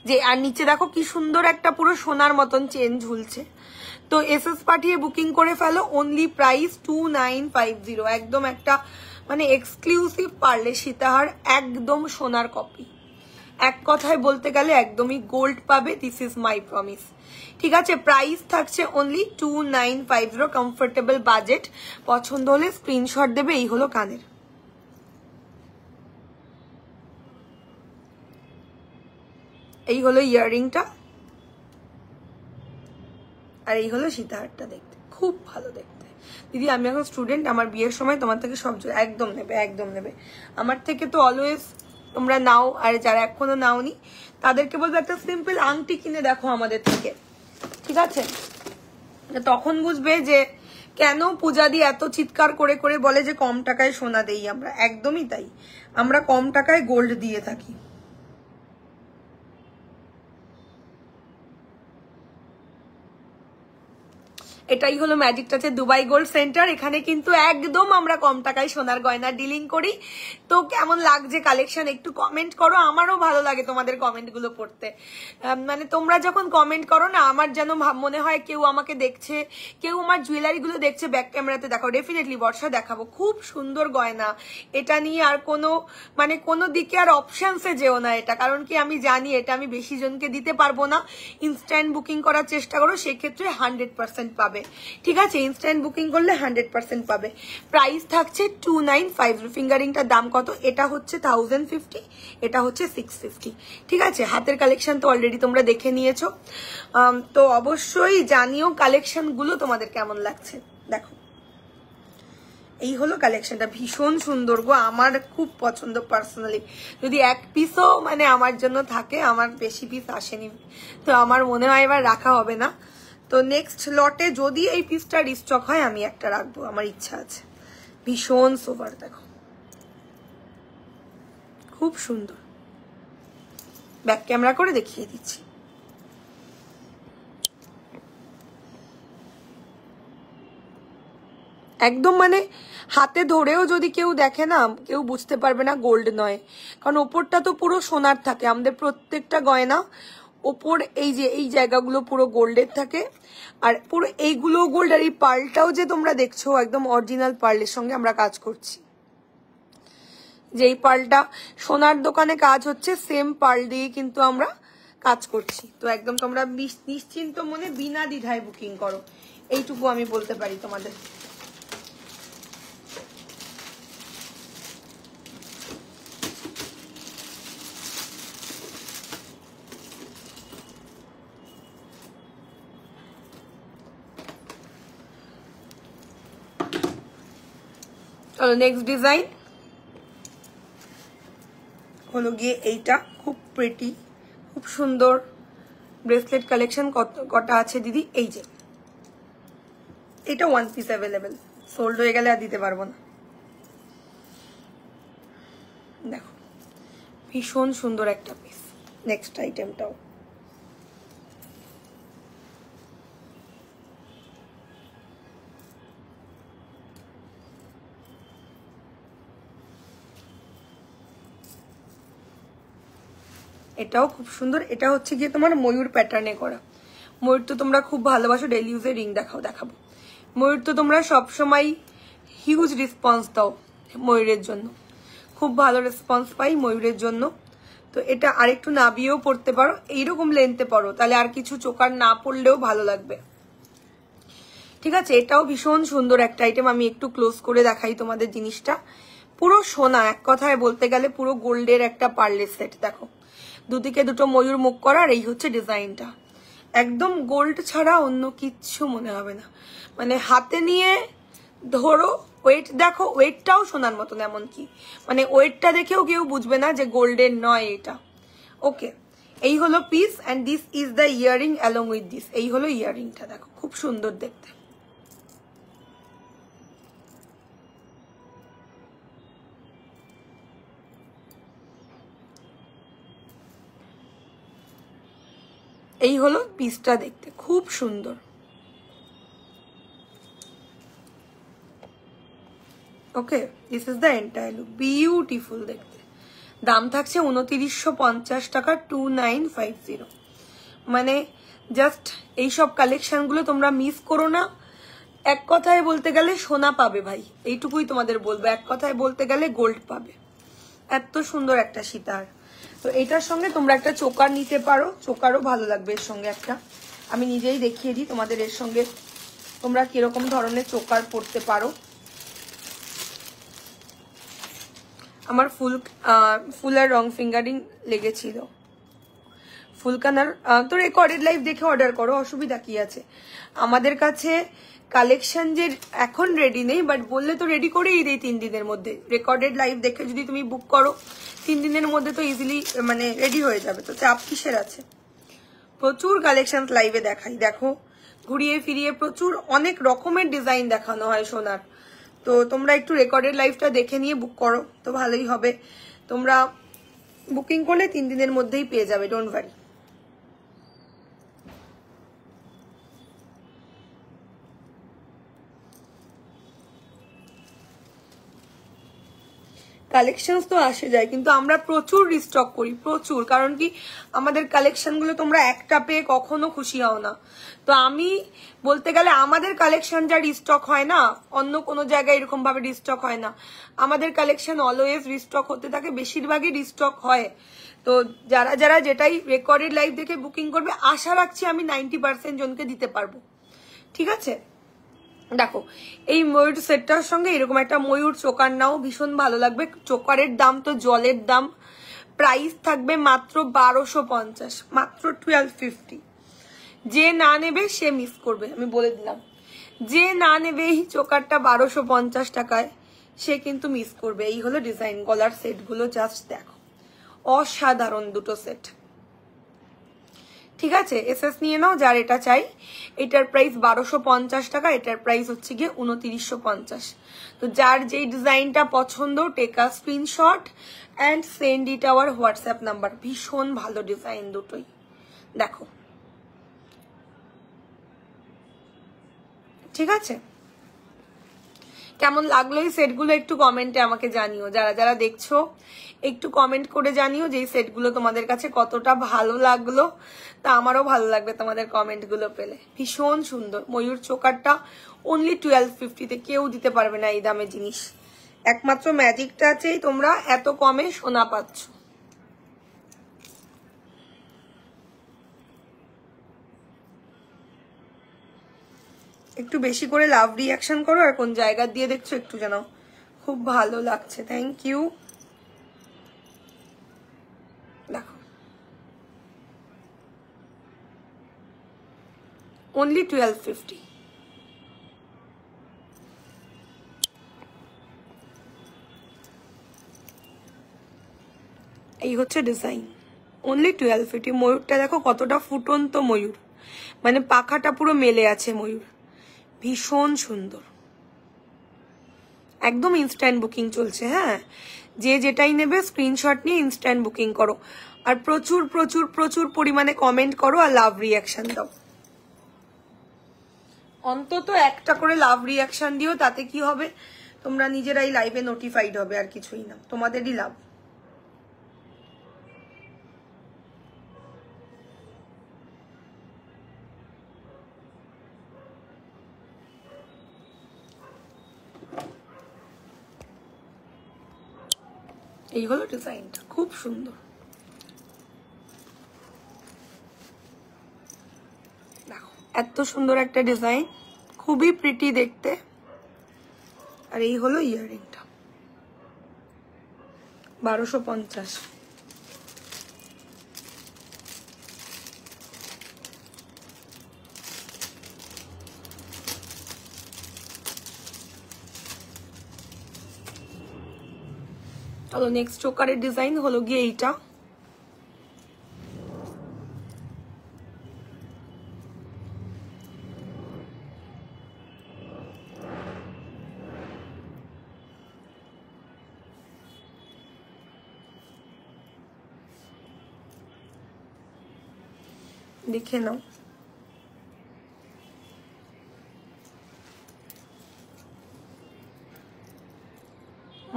যে আর নিচে দেখো কি সুন্দর একটা পুরো সোনার মতন চেন ঝুলছে। তো এসএস পাঠিয়ে বুকিং করে ফেলো, অনলি প্রাইস 2950। একদম একটা মানে এক্সক্লুসিভ পার্লে সীতাহার, একদম সোনার কপি। এক কথায় বলতে গেলে একদমই গোল্ড পাবে, দিস ইজ মাই প্রমিস, ঠিক আছে? প্রাইস থাকছে অনলি 2950, কমফোর্টেবল বাজেট। পছন্দ হলে স্ক্রিনশট দেবে। এই হলো কানের, এই হলো ইয়াররিংটা, আর এই হলো সীতাহারটা। দেখতে খুব ভালো দেখতে। দিদি আমি এখন স্টুডেন্ট, আমার বিয়ের সময় তোমার থেকে সব একদম নেবে, একদম নেবে আমার থেকে, তো অলওয়েজ তোমরা নাও। আর যারা এখনো নাওনি তাদেরকে বলবো একটা সিম্পল আংটি কিনে দেখো আমাদের থেকে, ঠিক আছে? তখন বুঝবে যে কেন পূজাদি এত চিৎকার করে করে বলে যে কম টাকায় সোনা দেই আমরা। একদমই তাই, আমরা কম টাকায় গোল্ড দিয়ে থাকি। এটাই হলো ম্যাজিক টাচের দুবাই গোল্ড সেন্টার। এখানে কিন্তু একদম আমরা কম টাকায় সোনার গয়না ডিলিং করি। তো কেমন লাগছে কালেকশন একটু কমেন্ট করো, আমারও ভালো লাগে তোমাদের কমেন্ট গুলো পড়তে। মানে তোমরা যখন কমেন্ট করো না, আমার যেন মনে হয় কেউ আমাকে দেখছে, কেউ আমার জুয়েলারি গুলো দেখছে। ব্যাক ক্যামেরাতে দেখো, ডেফিনেটলি বর্ষা দেখাবো, খুব সুন্দর গয়না। এটা নিয়ে আর কোনো দিকে আর অপশনসে যেও না এটা, কারণ কি আমি জানি এটা আমি বেশি জনকে দিতে পারবো না। ইনস্ট্যান্ট বুকিং করার চেষ্টা করো, সেক্ষেত্রে 100% পাবে। ঠিক আছে, ইনস্ট্যান্ট বুকিং করলে 100% পাবে। প্রাইস থাকছে 2950। ফিঙ্গারিংটার দাম কত? এটা হচ্ছে 1050, এটা হচ্ছে 650। ঠিক আছে, হাতের কালেকশন তো অলরেডি তোমরা দেখে নিয়েছো। তো অবশ্যই জানিও কালেকশন গুলো তোমাদের কেমন লাগছে। দেখো, এই হলো কালেকশনটা, ভীষণ সুন্দর গো, আমার খুব পছন্দ পার্সোনালি। যদি এক পিসও মানে আমার জন্য থাকে, আমার বেশি পিস আসেনি, তো আমার মনে হয় এবার রাখা হবে না। তো নেক্সট লটে যদি এই পিসটা রিস্টক হয় আমি একটা রাখবো, আমার ইচ্ছা আছে। ভীষণ সোভার, দেখো খুব সুন্দর। ব্যাক ক্যামেরা করে দেখিয়ে দিচ্ছি। একদম মানে হাতে ধরেও যদি কেউ দেখে না, কেউ বুঝতে পারবে না গোল্ড নয়, কারণ ওপরটা তো পুরো সোনার থাকে। আমাদের প্রত্যেকটা গয়না ওপর এই যে এই জায়গাগুলো পুরো গোল্ডের থাকে, আর পুরো এইগুলো গোল্ড। আর এই পার্লটাও যে তোমরা দেখছো একদম অরিজিনাল পার্লের সঙ্গে আমরা কাজ করছি। যে এই পার্লটা সোনার দোকানে কাজ হচ্ছে, সেম পার্ল দিয়ে কিন্তু আমরা কাজ করছি। তো একদম তোমরা নিশ্চিন্ত মনে বিনা দ্বিধায় বুকিং করো, এইটুকু আমি বলতে পারি তোমাদের। চলো নেক্সট ডিজাইন হলো গিয়ে এইটা, খুব প্রিটি, খুব সুন্দর ব্রেসলেট কালেকশন। কটা আছে দিদি? এই যে এটা 1 পিস অ্যাভেলেবেল, সোল্ড হয়ে গেলে আর দিতে পারবো না। দেখো ভীষণ সুন্দর একটা পিস। নেক্সট আইটেমটাও এটাও খুব সুন্দর। এটা হচ্ছে গিয়ে তোমার ময়ূর প্যাটার্নে করা। ময়ূর তো তোমরা খুব ভালোবাসো, ডেইলি ইউজে রিং দেখাবো। ময়ূর তো তোমরা সবসময় হিউজ রেসপন্স দাও ময়ূরের জন্য, খুব ভালো রেসপন্স পাই ময়ূরের জন্য। তো এটা আরেকটু নাবিয়েও পড়তে পারো, এইরকম লেন্থে পড়ো, তাহলে আর কিছু চোকার না পড়লেও ভালো লাগবে। ঠিক আছে, এটাও ভীষণ সুন্দর একটা আইটেম। আমি একটু ক্লোজ করে দেখাই তোমাদের জিনিসটা। পুরো সোনা, এক কথায় বলতে গেলে পুরো গোল্ডের একটা পার্লের সেট। দেখো দুদিকে দুটো ময়ূর মুখ করা, আর এই হচ্ছে ডিজাইনটা। একদম গোল্ড ছাড়া অন্য কিচ্ছু মনে হবে না। মানে হাতে নিয়ে ধরো, ওয়েট দেখো, ওয়েটটাও সোনার মতন, এমনকি মানে ওয়েটটা দেখেও কেউ বুঝবে না যে গোল্ডের নয় এটা। ওকে, এই হলো piece, and this is the earring along with this. এই হলো ইয়ারিংটা, দেখো খুব সুন্দর দেখতে। এই হলো পিসটা, দেখতে খুব সুন্দর। Okay, this is the entire look, beautiful দেখতে। দাম থাকছে 2950 টাকা, 2950। মানে জাস্ট এইসব কালেকশনগুলো তোমরা মিস করো না। এক কথায় বলতে গেলে সোনা পাবে ভাই, এইটুকুই তোমাদের বলবো। এক কথায় বলতে গেলে গোল্ড পাবে। এত সুন্দর একটা সীতার। তো এটার সঙ্গে তোমরা একটা চোকার নিতে পারো, চোকারও ভালো লাগবে এর সঙ্গে একটা। আমি নিজেই দেখিয়ে দিই তোমাদের এর সঙ্গে তোমরা কিরকম ধরনের চোকার পড়তে পারো। আমার ফুলের রং ফিঙ্গারিং লেগেছিল। ফুলকানার তো রেকর্ডেড লাইভ দেখে অর্ডার করো, অসুবিধা কি আছে। আমাদের কাছে কালেকশন যে এখন রেডি নেই, বাট বললে তো রেডি করেই দেই 3 দিনের মধ্যে। রেকর্ডেড লাইভ দেখে যদি তুমি বুক করো 3 দিনের মধ্যে তো ইজিলি মানে রেডি হয়ে যাবে। তো চাপ কিসের আছে? প্রচুর কালেকশন লাইভে দেখাই, দেখো ঘুরিয়ে ফিরিয়ে প্রচুর অনেক রকমের ডিজাইন দেখানো হয় সোনার। তো তোমরা একটু রেকর্ডেড লাইভটা দেখে নিয়ে বুক করো তো ভালোই হবে। তোমরা বুকিং করলে 3 দিনের মধ্যেই পেয়ে যাবে, ডোন্ট ওয়ারি। কালেকশনস তো আসে যায়, কিন্তু আমরা প্রচুর রিস্টক করি, প্রচুর। কারণ কি, আমাদের কালেকশন গুলো তোমরা একটা পেয়ে কখনো খুশি হও না। তো আমি বলতে গেলে আমাদের কালেকশন যা রিস্টক হয় না, অন্য কোনো জায়গায় এরকম ভাবে রিস্টক হয় না। আমাদের কালেকশন অলওয়েজ রিস্টক হতে থাকে, বেশিরভাগই রিস্টক হয়। তো যারা যারা যেটাই রেকর্ডেড লাইভ দেখে বুকিং করবে, আশা রাখছি আমি 90% জনকে দিতে পারবো, ঠিক আছে। দেখো, এই ময়ূর সেটটার সঙ্গে এরকম একটা ময়ূর চোকার নাও, ভীষণ ভালো লাগবে। চোকারের দাম তো জলের দাম। প্রাইস থাকবে মাত্র 1250, মাত্র 1250। যে না নেবে সে মিস করবে, আমি বলে দিলাম। যে না নেবে এই চোকারটা 1250 টাকায়, সে কিন্তু মিস করবে। এই হলো ডিজাইন। গলার সেট গুলো জাস্ট দেখো, অসাধারণ দুটো সেট, ঠিক আছে। এসএস নিয়ে নাও যার এটা চাই। এটার প্রাইস 1250 টাকা, এটার প্রাইস হচ্ছে গিয়ে 2950। তো যার যেই ডিজাইনটা পছন্দ, take a screenshot and send it our WhatsApp number. ভীষণ ভালো ডিজাইন দুটোই, দেখো, ঠিক আছে। কেমন লাগলো এই সেটগুলো একটু কমেন্টে আমাকে জানিও। যারা যারা দেখছো একটু কমেন্ট করে জানিও যে এই সেটগুলো তোমাদের কাছে কতটা ভালো লাগলো। তা আমারও ভালো লাগবে তোমাদের কমেন্টগুলো পেলে। ভীষণ সুন্দর ময়ূর চোকারটা, অনলি 1250-তে কেউ দিতে পারবে না এই দামে জিনিস। একমাত্র ম্যাজিকটা আছেই তোমরা এত কমে সোনা পাচ্ছ। একটু বেশি করে লাভ রিয়াকশন করো, আর কোন জায়গা দিয়ে দেখছো একটু জানাও। খুব ভালো লাগছে, থ্যাংক ইউ। দেখো, অনলি 1250। এই হচ্ছে ডিজাইন, অনলি 1250। ময়ূরটা দেখো কতটা ফুটন্ত ময়ূর, মানে পাখাটা পুরো মেলে আছে ময়ূর, ভীষণ সুন্দর। একদম ইনস্ট্যান্ট বুকিং চলছে, হ্যাঁ। যে যেটাই নেবে স্ক্রিনশট নিয়ে ইনস্ট্যান্ট বুকিং করো, আর প্রচুর প্রচুর প্রচুর পরিমাণে কমেন্ট করো আর লাভ রিয়াকশন দাও। অন্তত একটা করে লাভ রিয়াকশন দিও, তাতে কি হবে, তোমরা নিজেরাই লাইভে নোটিফাইড হবে, আর কিছুই না, তোমাদেরই লাভ। এই হলো ডিজাইনটা, খুব সুন্দর। দেখো, এত সুন্দর একটা ডিজাইন, খুবই প্রিটি দেখতে। আর এই হলো ইয়াররিংটা, 1250। চলো নেক্সট চোকারের ডিজাইন হলো গিয়ে এইটা। দেখে নাও,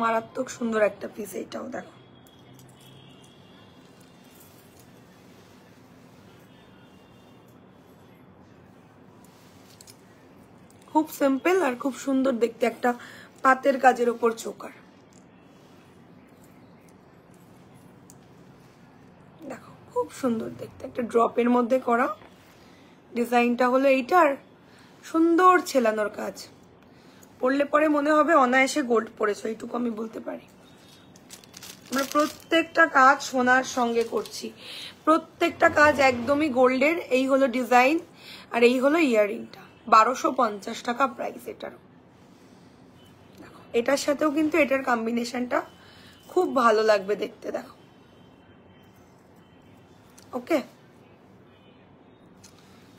মারাত্মক সুন্দর একটা পিস। এইটাও দেখো, খুব সিম্পল আর খুব সুন্দর দেখতে, একটা পাতের কাজের ওপর চোকার। দেখো, খুব সুন্দর দেখতে, একটা ড্রপের মধ্যে করা। ডিজাইনটা হলো এইটার, সুন্দর ছেলানোর কাজ, পরলে পরে মনে হবে অনায়াসে গোল্ড পরেছো, এইটুকু আমি বলতে পারি। আমরা প্রত্যেকটা কাজ সোনার সঙ্গে করছি, প্রত্যেকটা কাজ একদমই গোল্ডের। এই হলো ডিজাইন, আর এই হলো ইয়াররিংটা, 1250 টাকা প্রাইস এটারও। দেখো, এটার সাথেও কিন্তু এটার কম্বিনেশনটা খুব ভালো লাগবে দেখতে। দেখো, ওকে।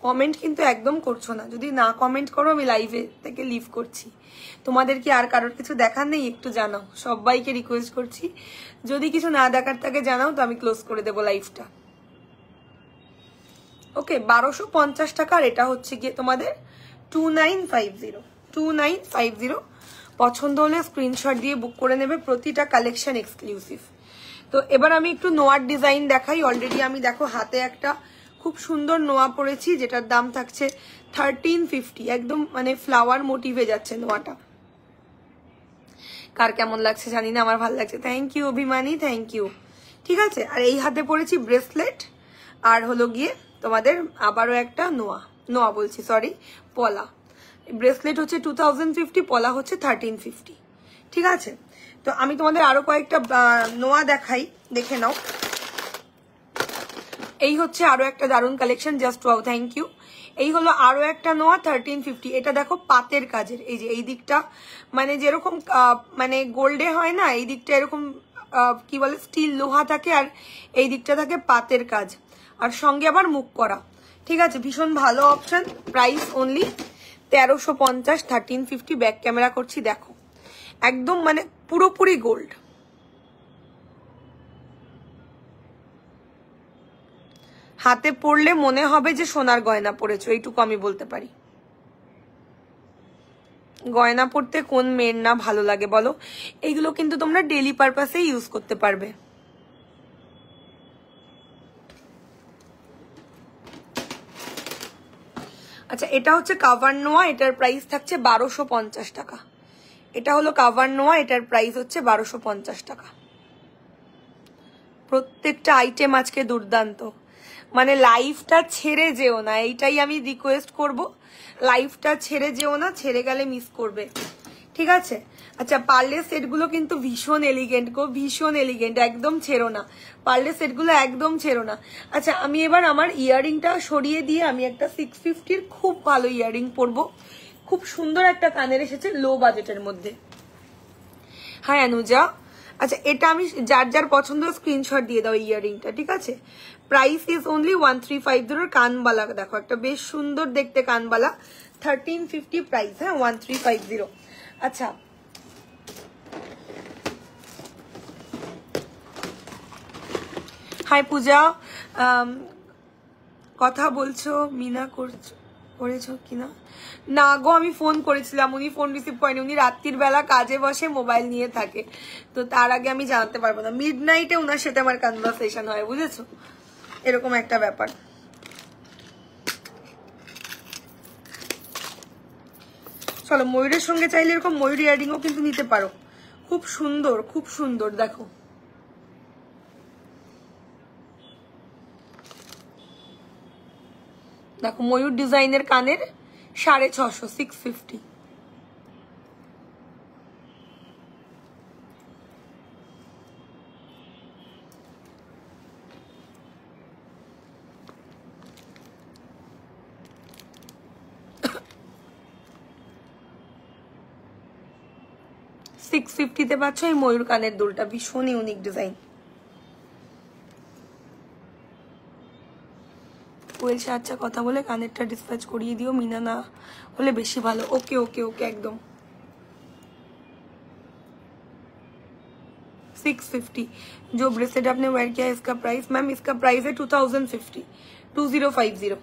কমেন্ট কিন্তু একদম করছো না, যদি না কমেন্ট করো আমি লাইভে থেকে লিভ করছি। তোমাদের কি আর কারোর কিছু দেখার নেই? একটু জানাও, সবাইকে রিকোয়েস্ট করছি। যদি কিছু না দেখার থাকে জানাও, তো আমি ক্লোজ করে দেবো লাইভটা। ওকে, 1250 টাকা। আর এটা হচ্ছে গিয়ে তোমাদের 2950, 2950 পছন্দ হলে স্ক্রিনশট দিয়ে বুক করে নেবে, প্রতিটা কালেকশন এক্সক্লুসিভ। তো এবার আমি একটু নোয়ার ডিজাইন দেখাই। অলরেডি আমি দেখো হাতে একটা খুব সুন্দর নোয়া পরেছি, যেটার দাম থাকছে 1350। একদম মানে ফ্লাওয়ার মোটিভে যাচ্ছে নোয়াটা। কার কেমন লাগছে জানি না, আমার ভালো লাগছে। থ্যাংক ইউ অভিমানী, থ্যাংক ইউ। ঠিক আছে, আর এই হাতে পরেছি ব্রেসলেট, আর হলো গিয়ে তোমাদের আবারও একটা নোয়া বলছি সরি, পলা। ব্রেসলেট হচ্ছে 2050, পলা হচ্ছে 1350। ঠিক আছে, তো আমি তোমাদের আরো কয়েকটা নোয়া দেখাই, দেখে নাও। এই হচ্ছে আরো একটা দারুণ collection, just wow, thank you. এই হলো আরো একটা নোয়া 1350। এটা দেখো পাতের কাজের, এই যে এই দিকটা মানে যেরকম মানে গোল্ডে হয় না, এই দিকটা এরকম কি বলে স্টিল লোহা থাকে, আর এই দিকটা থাকে পাতের কাজ, আর সঙ্গে আবার মুখ করা। ঠিক আছে, ভীষণ ভালো option. Price only 1350, 1350। Back camera করছি, দেখো একদম মানে পুরোপুরি গোল্ড। হাতে পড়লে মনে হবে যে সোনার গয়না পরেছো, এইটুকু আমি বলতে পারি। গয়না পরতে কোন মেয়ের না ভালো লাগে বলো? এইগুলো কিন্তু তোমরা ডেইলি পারপাসে ইউজ করতে পারবে। আচ্ছা, এটা হচ্ছে কাভার নোয়া, এটার প্রাইস থাকছে 1250 টাকা। এটা হলো কাভার নোয়া, এটার প্রাইস হচ্ছে 1250 টাকা। প্রত্যেকটা আইটেম আজকে দুর্দান্ত, মানে লাইফটা ছেড়ে যেও না, এইটাই আমি রিকোয়েস্ট করব। লাইফটা ছেড়ে যেও না, ছেড়ে গেলে মিস করবে। ঠিক আছে, আচ্ছা পার্লে সেটগুলো কিন্তু ভীষণ এলিগেন্ট গো, ভীষণ এলিগেন্ট, একদম ছেড়ো না পার্লে সেটগুলো, একদম ছেড়ো না। আচ্ছা, আমি এবার আমার ইয়াররিংটা সরিয়ে দিয়ে আমি একটা 650-র খুব ভালো ইয়াররিং পরবো। খুব সুন্দর একটা কানের এসেছে লো বাজেটের মধ্যে। হ্যাঁ অনুজা, আচ্ছা এটা আমি যার যার পছন্দ স্ক্রিনশট দিয়ে দাও ইয়াররিংটা। ঠিক আছে, প্রাইস ইজ অনলি 1350। কানবালা দেখো, একটা বেশ সুন্দর দেখতে কানবালা, 1350 প্রাইস। হ্যাঁ, 1350। আচ্ছা, হাই পূজা, কথা বলছো মিনা করেছো কিনা? না গো, আমি ফোন করেছিলাম, উনি ফোন রিসিভ করেনি, উনি রাত্রির বেলা কাজে বসে মোবাইল নিয়ে থাকে, তো তার আগে আমি জানাতে পারবো না। মিড নাইটে ওনার সাথে আমার কনভারসেশন হয়, বুঝেছো, এরকম একটা ব্যাপার। চলো, ময়ূরের সঙ্গে চাইলে এরকম ময়ূর ইয়াররিংও কিন্তু নিতে পারো, খুব সুন্দর, খুব সুন্দর। দেখো দেখো ময়ূর ডিজাইনের কানের 650, 650। $650 পাচ্ছ এই ময়ূর কানের দুলটা, ভীষণ ইউনিক ডিজাইন। বলছে আচ্ছা কথা বলে কানেরটা ডিসপ্যাচ করিয়ে দিও, মিনা না হলে বেশি ভালো। ওকে ওকে ওকে, একদম। 650 जो ब्रेसलेट आपने वेयर किया है इसका प्राइस? मैम इसका प्राइस है 2050, 2050।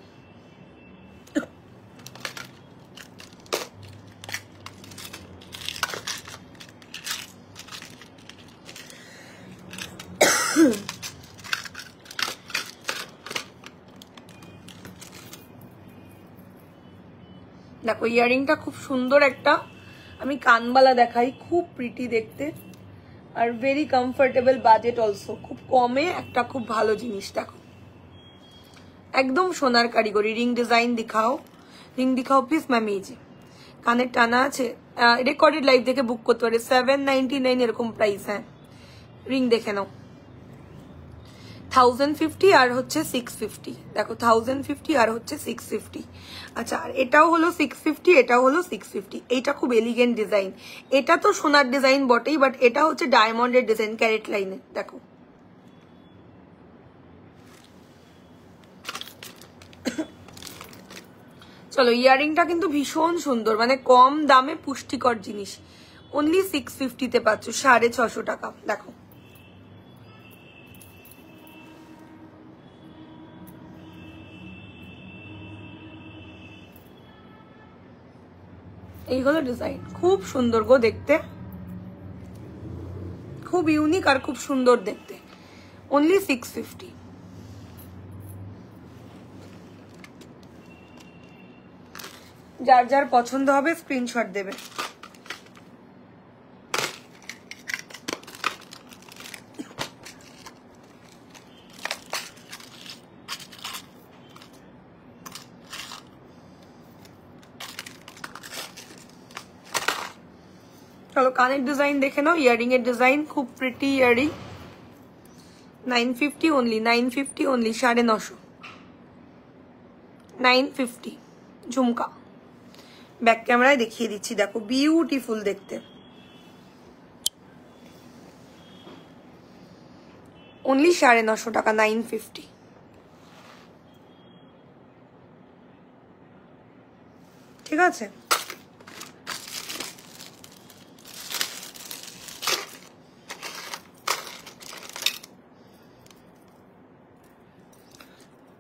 দেখো ইয়ারিংটা খুব সুন্দর একটা, আমি কানবালা দেখাই, খুব প্রিটি দেখতে are very comfortable, budget also, খুব কমে একটা খুব ভালো জিনিস। দেখো একদম সোনার কারিগরি। রিং ডিজাইন দিখাও, রিং দিখাও প্লিজ ম্যাম। এই যে কানের টানা আছে, রেকর্ডেড লাইভ দেখে বুক করতে পারে, 799 এরকম প্রাইস। হ্যাঁ, রিং দেখে নাও। 1050 আর হচ্ছে 650। দেখো 1050 আর হচ্ছে 650। আচ্ছা, আর এটাও হলো 650, এটাও হলো 650। এইটা খুব এলিগেন্ট ডিজাইন, এটা তো সোনার ডিজাইন বটেই, বাট এটা হচ্ছে ডায়মন্ডের ডিজাইন, ক্যারেট লাইনে। দেখো চলো, ইয়ারিংটা কিন্তু ভীষণ সুন্দর, মানে কম দামে পুষ্টিকর জিনিস। অনলি 650-তে পাচ্ছ, 650 টাকা। দেখো এই হলো ডিজাইন, খুব সুন্দর গো দেখতে, খুব ইউনিক আর খুব সুন্দর দেখতে। অনলি 650। যার যার পছন্দ হবে স্ক্রিনশট দেবে। চলো কানের ডিজাইন দেখে নাও, ইয়ারিং এর ডিজাইন, খুব প্রিটি ইয়ারিং। 950 অনলি, 950 অনলি, 950, 950 ঝুমকা। ব্যাক ক্যামেরায় দেখিয়ে দিচ্ছি, দেখো বিউটিফুল দেখতে। অনলি 950 টাকা, 950। ঠিক আছে,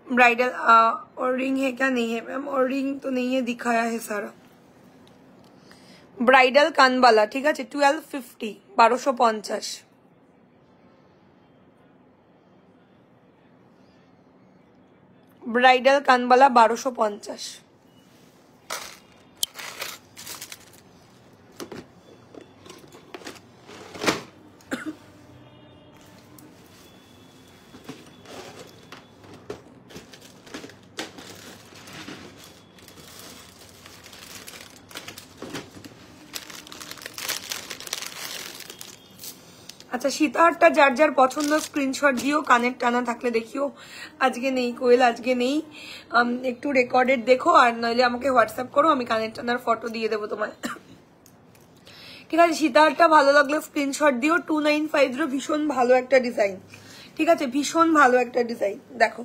ब्राइडल और रिंग है क्या? नहीं है मैम, और रिंग तो नहीं है, दिखाया है सारा। ब्राइडल कानबाला, ठीक है, 1250, 1250। ब्राइडल कानबाला 1250। আচ্ছা সীতাহারটা যার যার পছন্দ স্ক্রিনশট দিও, কানের টানা থাকলে দেখিও। আজকে নেই কোয়েল, আজকে নেই, একটু রেকর্ডেড দেখো, আর নইলে আমাকে হোয়াটসঅ্যাপ করো, আমি কানের টানার ফটো দিয়ে দেবো তোমায়। ঠিক আছে, সীতাহারটা ভালো লাগলে স্ক্রিনশট দিও। 2950, ভীষণ ভালো একটা ডিজাইন, ঠিক আছে, ভীষণ ভালো একটা ডিজাইন। দেখো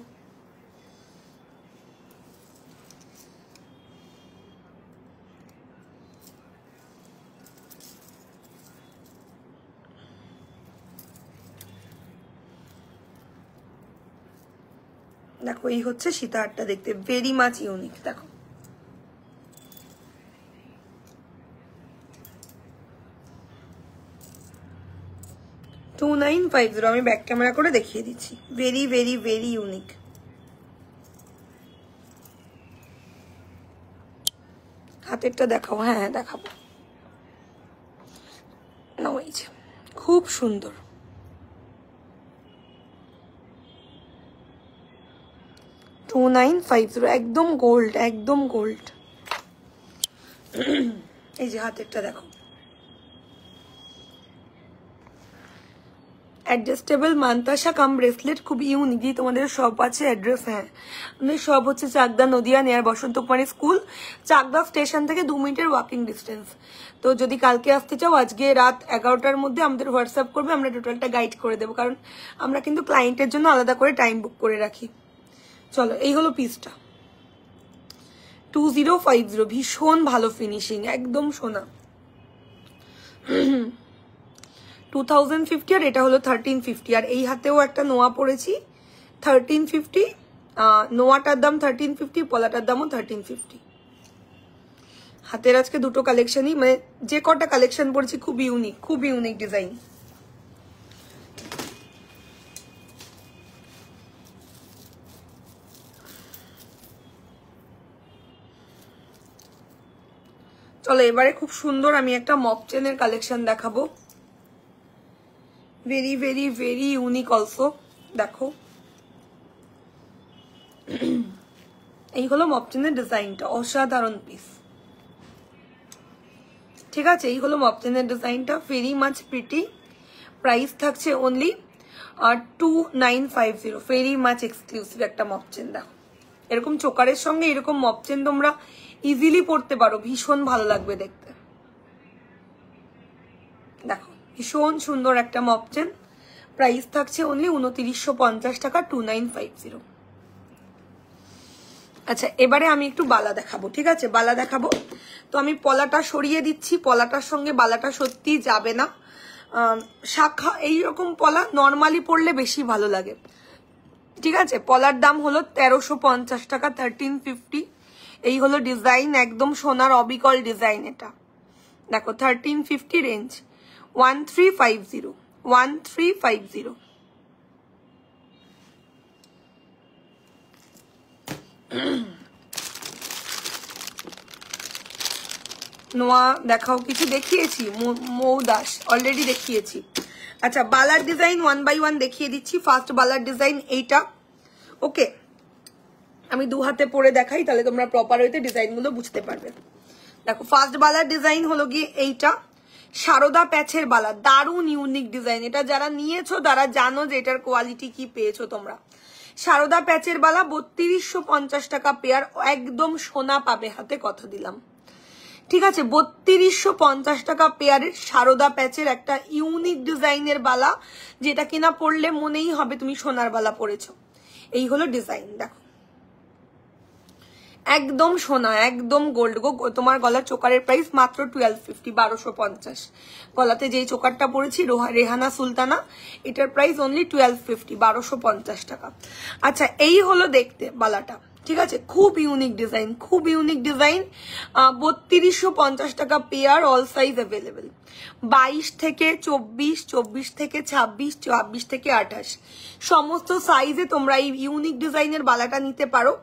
দেখো এই হচ্ছে সীতাহারটা দেখতে, ভেরি মাচ ইউনিক। দেখো $2950, আমি ব্যাক ক্যামেরা করে দেখিয়ে দিচ্ছি, ভেরি ভেরি ভেরি ইউনিক। হাতেরটা দেখাও, হ্যাঁ হ্যাঁ দেখাবো না, ওই যে খুব সুন্দর। $2950, একদম গোল্ড, একদম গোল্ড। এই যে হাতেরটা দেখো, অ্যাডজাস্টেবল মান্তাসা কাম ব্রেসলেট, খুব ইউনিক। তোমাদের সব আছে অ্যাড্রেস? হ্যাঁ, আমাদের সব হচ্ছে চাকদা নদিয়া নিয়ার বসন্ত কুমারী স্কুল, চাকদা স্টেশন থেকে 2 মিনিটের ওয়াকিং ডিস্টেন্স। তো যদি কালকে আসতে চাও, আজকে রাত 11টার মধ্যে আমাদের হোয়াটসঅ্যাপ করবে, আমরা টোটালটা গাইড করে দেবো, কারণ আমরা কিন্তু ক্লায়েন্টের জন্য আলাদা করে টাইম বুক করে রাখি। চলো এই হলো পিসটা, 2050, ভীষণ ভালো ফিনিশিং, একদম সোনা। 2050, আর এটা হলো 1350। আর এই হাতেও একটা নোয়া পরেছি, 1350। নোয়াটার দাম 1350, পলাটার দামও 1350। হাতের আজকে দুটো কালেকশনই, মানে যে কটা কালেকশন পরেছি খুব ইউনিক, খুব ইউনিক ডিজাইন। চলো এবারে খুব সুন্দর আমি একটা মক চেনের কালেকশন দেখাবো, very very very unique also. দেখো এই হলো মক চেনের ডিজাইনটা, অসাধারণ পিস। ঠিক আছে, এই হলো মক চেনের ডিজাইনটা, ভেরি মাচ প্রিটি। প্রাইস থাকছে অনলি 2950, ভেরি মাচ এক্সক্লুসিভ একটা মক চেন। দেখো এরকম চোকারের সঙ্গে এরকম মক চেন তোমরা ইজিলি পড়তে পারো, ভীষণ ভালো লাগবে দেখতে। দেখো ভীষণ সুন্দর একটা মক চেন, প্রাইস থাকছে অনলি 2950 টাকা, 2950। আচ্ছা এবারে আমি একটু বালা দেখাবো, ঠিক আছে, বালা দেখাবো। তো আমি পলাটা সরিয়ে দিচ্ছি, পলাটার সঙ্গে বালাটা সত্যি যাবে না। শাখা এইরকম পলা নর্মালি পরলে বেশি ভালো লাগে, ঠিক আছে। পলার দাম হলো 1350 টাকা, 1350। এই হলো ডিজাইন, একদম সোনার অবিকল ডিজাইন। এটা দেখো 1350 রেঞ্জ, 1350 1350। নোয়া দেখাও, কিছু দেখিয়েছি মৌদাস অলরেডি দেখিয়েছি। আচ্ছা বালার ডিজাইন 1 বাই 1 দেখিয়ে দিচ্ছি। ফার্স্ট বালার ডিজাইন এইটা, ওকে আমি দু হাতে পরে দেখাই তাহলে তোমরা প্রপার ওয়েতে ডিজাইনগুলো বুঝতে পারবে। দেখো ফার্স্ট বালার ডিজাইন হলো গিয়ে এইটা, সারদা প্যাচের বালা, দারুণ ইউনিক ডিজাইন। এটা যারা নিয়েছো তারা জানো যে এটার কোয়ালিটি কি পেয়েছো তোমরা। সারদা প্যাচের বালা 3250 টাকা পেয়ার, একদম সোনা পাবে হাতে, কথা দিলাম, ঠিক আছে। 3250 টাকা পেয়ারের সারদা প্যাচের একটা ইউনিক ডিজাইনের বালা, যেটা কিনা পরলে মনেই হবে তুমি সোনার বালা পরেছো। এই হলো ডিজাইন, দেখো একদম সোনা, একদম গোল্ড গো। তোমার গলার চোকারের প্রাইস মাত্র 1250, 1250। গলাতে যেই চোকারটা পরেছি রেহানা সুলতানা, এটার প্রাইস অনলি 1250, 1250 টাকা। আচ্ছা এই হলো দেখতে বালাটা, ঠিক আছে, খুব ইউনিক ডিজাইন, খুব ইউনিক ডিজাইন। 3250 টাকা পেয়ার, অল সাইজ অ্যাভেলেবেল। 22 থেকে 24, 24 থেকে 26, 26 থেকে 28 সমস্ত সাইজে তোমরা এই ইউনিক ডিজাইনের বালাটা নিতে পারো।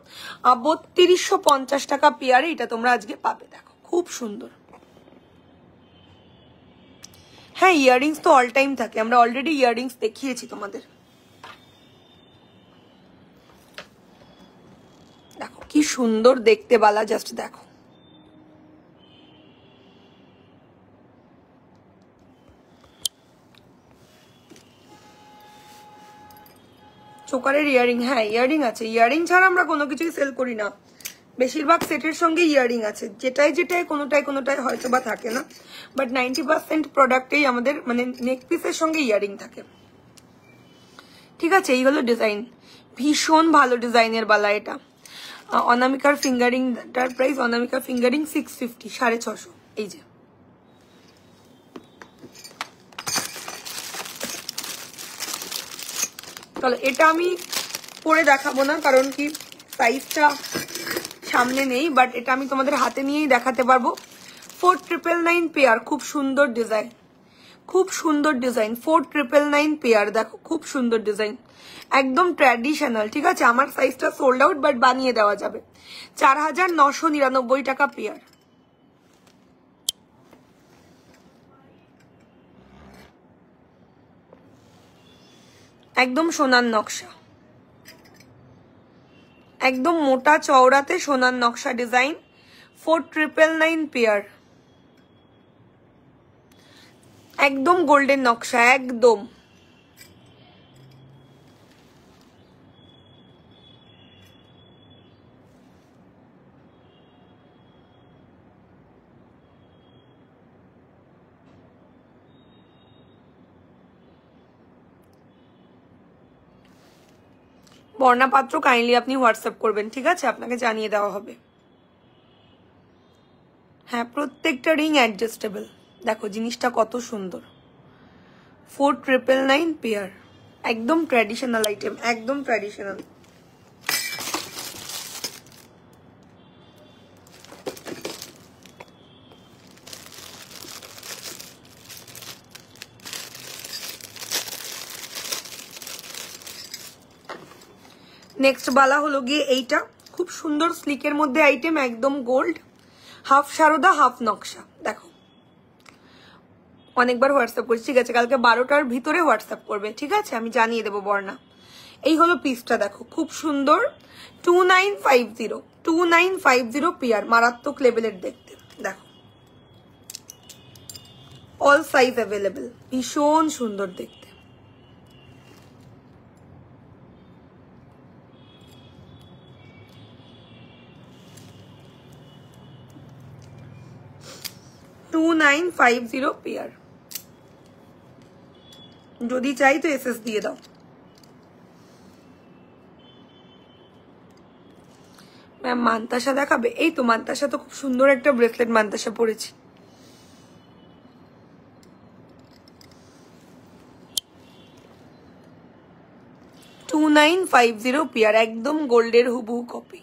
3250 টাকা পেয়ারে এটা তোমরা আজকে পাবে। দেখো খুব সুন্দর। হ্যাঁ ইয়াররিংস তো অল টাইম থাকে, আমরা অলরেডি ইয়াররিংস দেখিয়েছি তোমাদের। দেখো কি সুন্দর দেখতে বালা, জাস্ট দেখো। চোকারের ইয়ারিং, হ্যাঁ ইয়ারিং আছে, ইয়ারিং ছাড়া আমরা কোনো কিছুই সেল করি না। বেশিরভাগ সেটের সঙ্গে ইয়ারিং আছে, যেটাই কোনোটাই হয়তো বা থাকে না, বাট 90% প্রোডাক্টেই আমাদের মানে নেক পিসের সঙ্গে ইয়ারিং থাকে, ঠিক আছে। এই হলো ডিজাইন, ভীষণ ভালো ডিজাইনের বালা এটা। অনামিকার ফিঙ্গারিংটার প্রাইস, অনামিকা ফিঙ্গারিং 650, 650। এই যে চলো এটা আমি পরে দেখাবো না, কারণ কি সাইজটা সামনে নেই, বাট এটা আমি তোমাদের হাতে নিয়েই দেখাতে পারবো। 4999 পেয়ার, খুব সুন্দর ডিজাইন, খুব সুন্দর ডিজাইন। 4999 পেয়ার, দেখো খুব সুন্দর ডিজাইন, একদম ট্র্যাডিশনাল, ঠিক আছে। আমার সাইজটা সোল্ড আউট, বাট বানিয়ে দেওয়া যাবে। 4999 টাকা পেয়ার। একদম সোনার নকশা, একদম মোটা চওড়াতে সোনার নকশা ডিজাইন। 4999 পেয়ার, একদম গোল্ডেন নকশা, একদম। বর্ণাপাত্র কাইন্ডলি আপনি হোয়াটসঅ্যাপ করবেন, ঠিক আছে, আপনাকে জানিয়ে দেওয়া হবে। হ্যাঁ প্রত্যেকটা রিং অ্যাডজাস্টেবল, দেখো জিনিসটা কত সুন্দর। 4999 পেয়ার, একদম ট্র্যাডিশনাল আইটেম, একদম ট্র্যাডিশনাল। নেক্সট বালা হলো গিয়ে এইটা, খুব সুন্দর স্লিকের মধ্যে আইটেম, একদম গোল্ড, হাফ সারদা হাফ নকশা। দেখো অনেকবার হোয়াটসঅ্যাপ করছি, ঠিক আছে, কালকে 12টার ভিতরে হোয়াটসঅ্যাপ করবে, ঠিক আছে, আমি জানিয়ে দেবো বর্ণা। এই হলো পিসটা, দেখো খুব সুন্দর। 2950 পেয়ার, মারাত্মক লেভেলের দেখতে, দেখো অল সাইজ অ্যাভেলেবেল, ভীষণ সুন্দর দেখতে। $2950 পেয়ার, যদি চাই তো এসএস দিয়ে দাও। ম্যাম মান্তাসা দেখাবে? এই তো মান্তাসা তো খুব সুন্দর একটা ব্রেসলেট মান্তাসা পরেছি। $2950 পেয়ার, একদম গোল্ডের হুবহু কপি।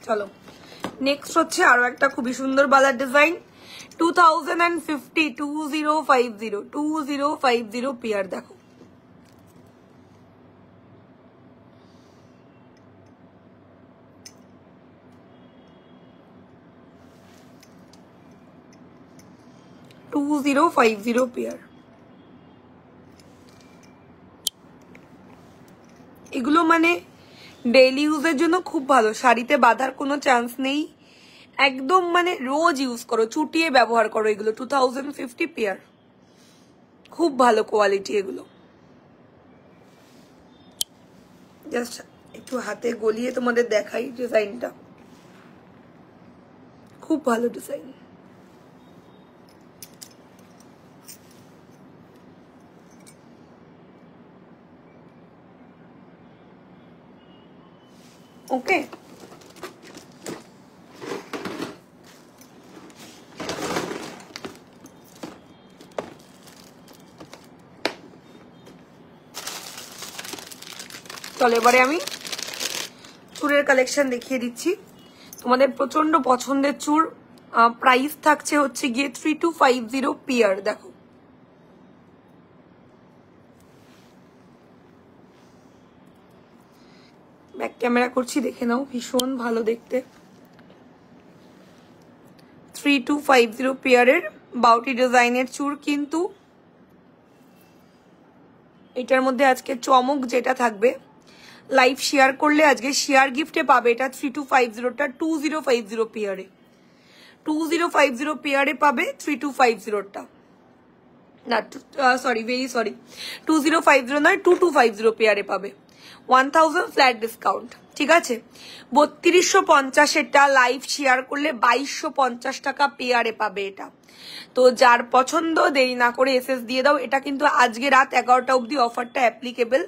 চলো নেক্সট হচ্ছে আরো একটা খুবই সুন্দর বালার ডিজাইন 2050 2050 পেয়ার দেখো পেয়ার এগুলো মানে ডেইলি ইউজের জন্য খুব ভালো শাড়িতে বাঁধার কোনো চান্স নেই একদম মানে রোজ ইউজ করো চুটিয়ে ব্যবহার করো এগুলো 2050 পেয়ার খুব ভালো কোয়ালিটি এগুলো জাস্ট একটু হাতে গলিয়ে তোমাদের দেখাই ডিজাইনটা খুব ভালো ডিজাইন ওকে চলো এবারে আমি চুড়ের কালেকশন দেখিয়ে দিচ্ছি তোমাদের প্রচন্ড পছন্দের চুড় প্রাইস থাকছে হচ্ছে গিয়ে 3250 পেয়ার দেখো ব্যাক ক্যামেরা করছি দেখে নাও ভীষণ ভালো দেখতে 3250 পেয়ারের বাউটি ডিজাইনের চুড় কিন্তু এটার মধ্যে আজকে চমক যেটা থাকবে লাইভ শেয়ার করলে আজকে শেয়ার গিফটে পাবে এটা 3250টা 2050 পেয়ারে 2050 পেয়ারে পাবে 3250টা না সরি ভেরি সরি 2050 নয় 2250 পেয়ারে পাবে 1000 ফ্ল্যাট ডিসকাউন্ট ঠিক আছে 3250 লাইভ শেয়ার করলে 2250 টাকা পেয়ারে পাবে এটা তো যার পছন্দ দেরি না করে এসএস দিয়ে দাও এটা কিন্তু আজকে রাত 11টা অবধি অফারটা অ্যাপ্লিকেবল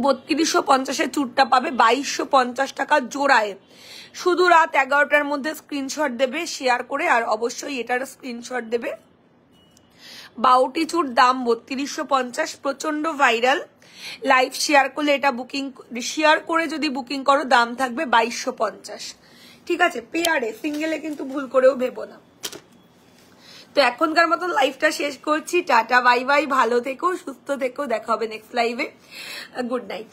3250 চুটটা পাবে 2250 টাকা জোড়ায় শুধু রাত 11টার মধ্যে স্ক্রিনশট দেবে শেয়ার করে আর অবশ্যই এটার স্ক্রিনশট দেবে বাউটি চুট দাম 3250 প্রচন্ড ভাইরাল লাইভ শেয়ার করলে এটা বুকিং শেয়ার করে যদি বুকিং করো দাম থাকবে 2250 ঠিক আছে পেয়ারে সিঙ্গেলে কিন্তু ভুল করেও ভেবো না তো এখনকার মতন লাইভটা শেষ করছি টাটা বাই বাই ভালো থেকো সুস্থ থেকো দেখা হবে নেক্সট লাইভে গুড নাইট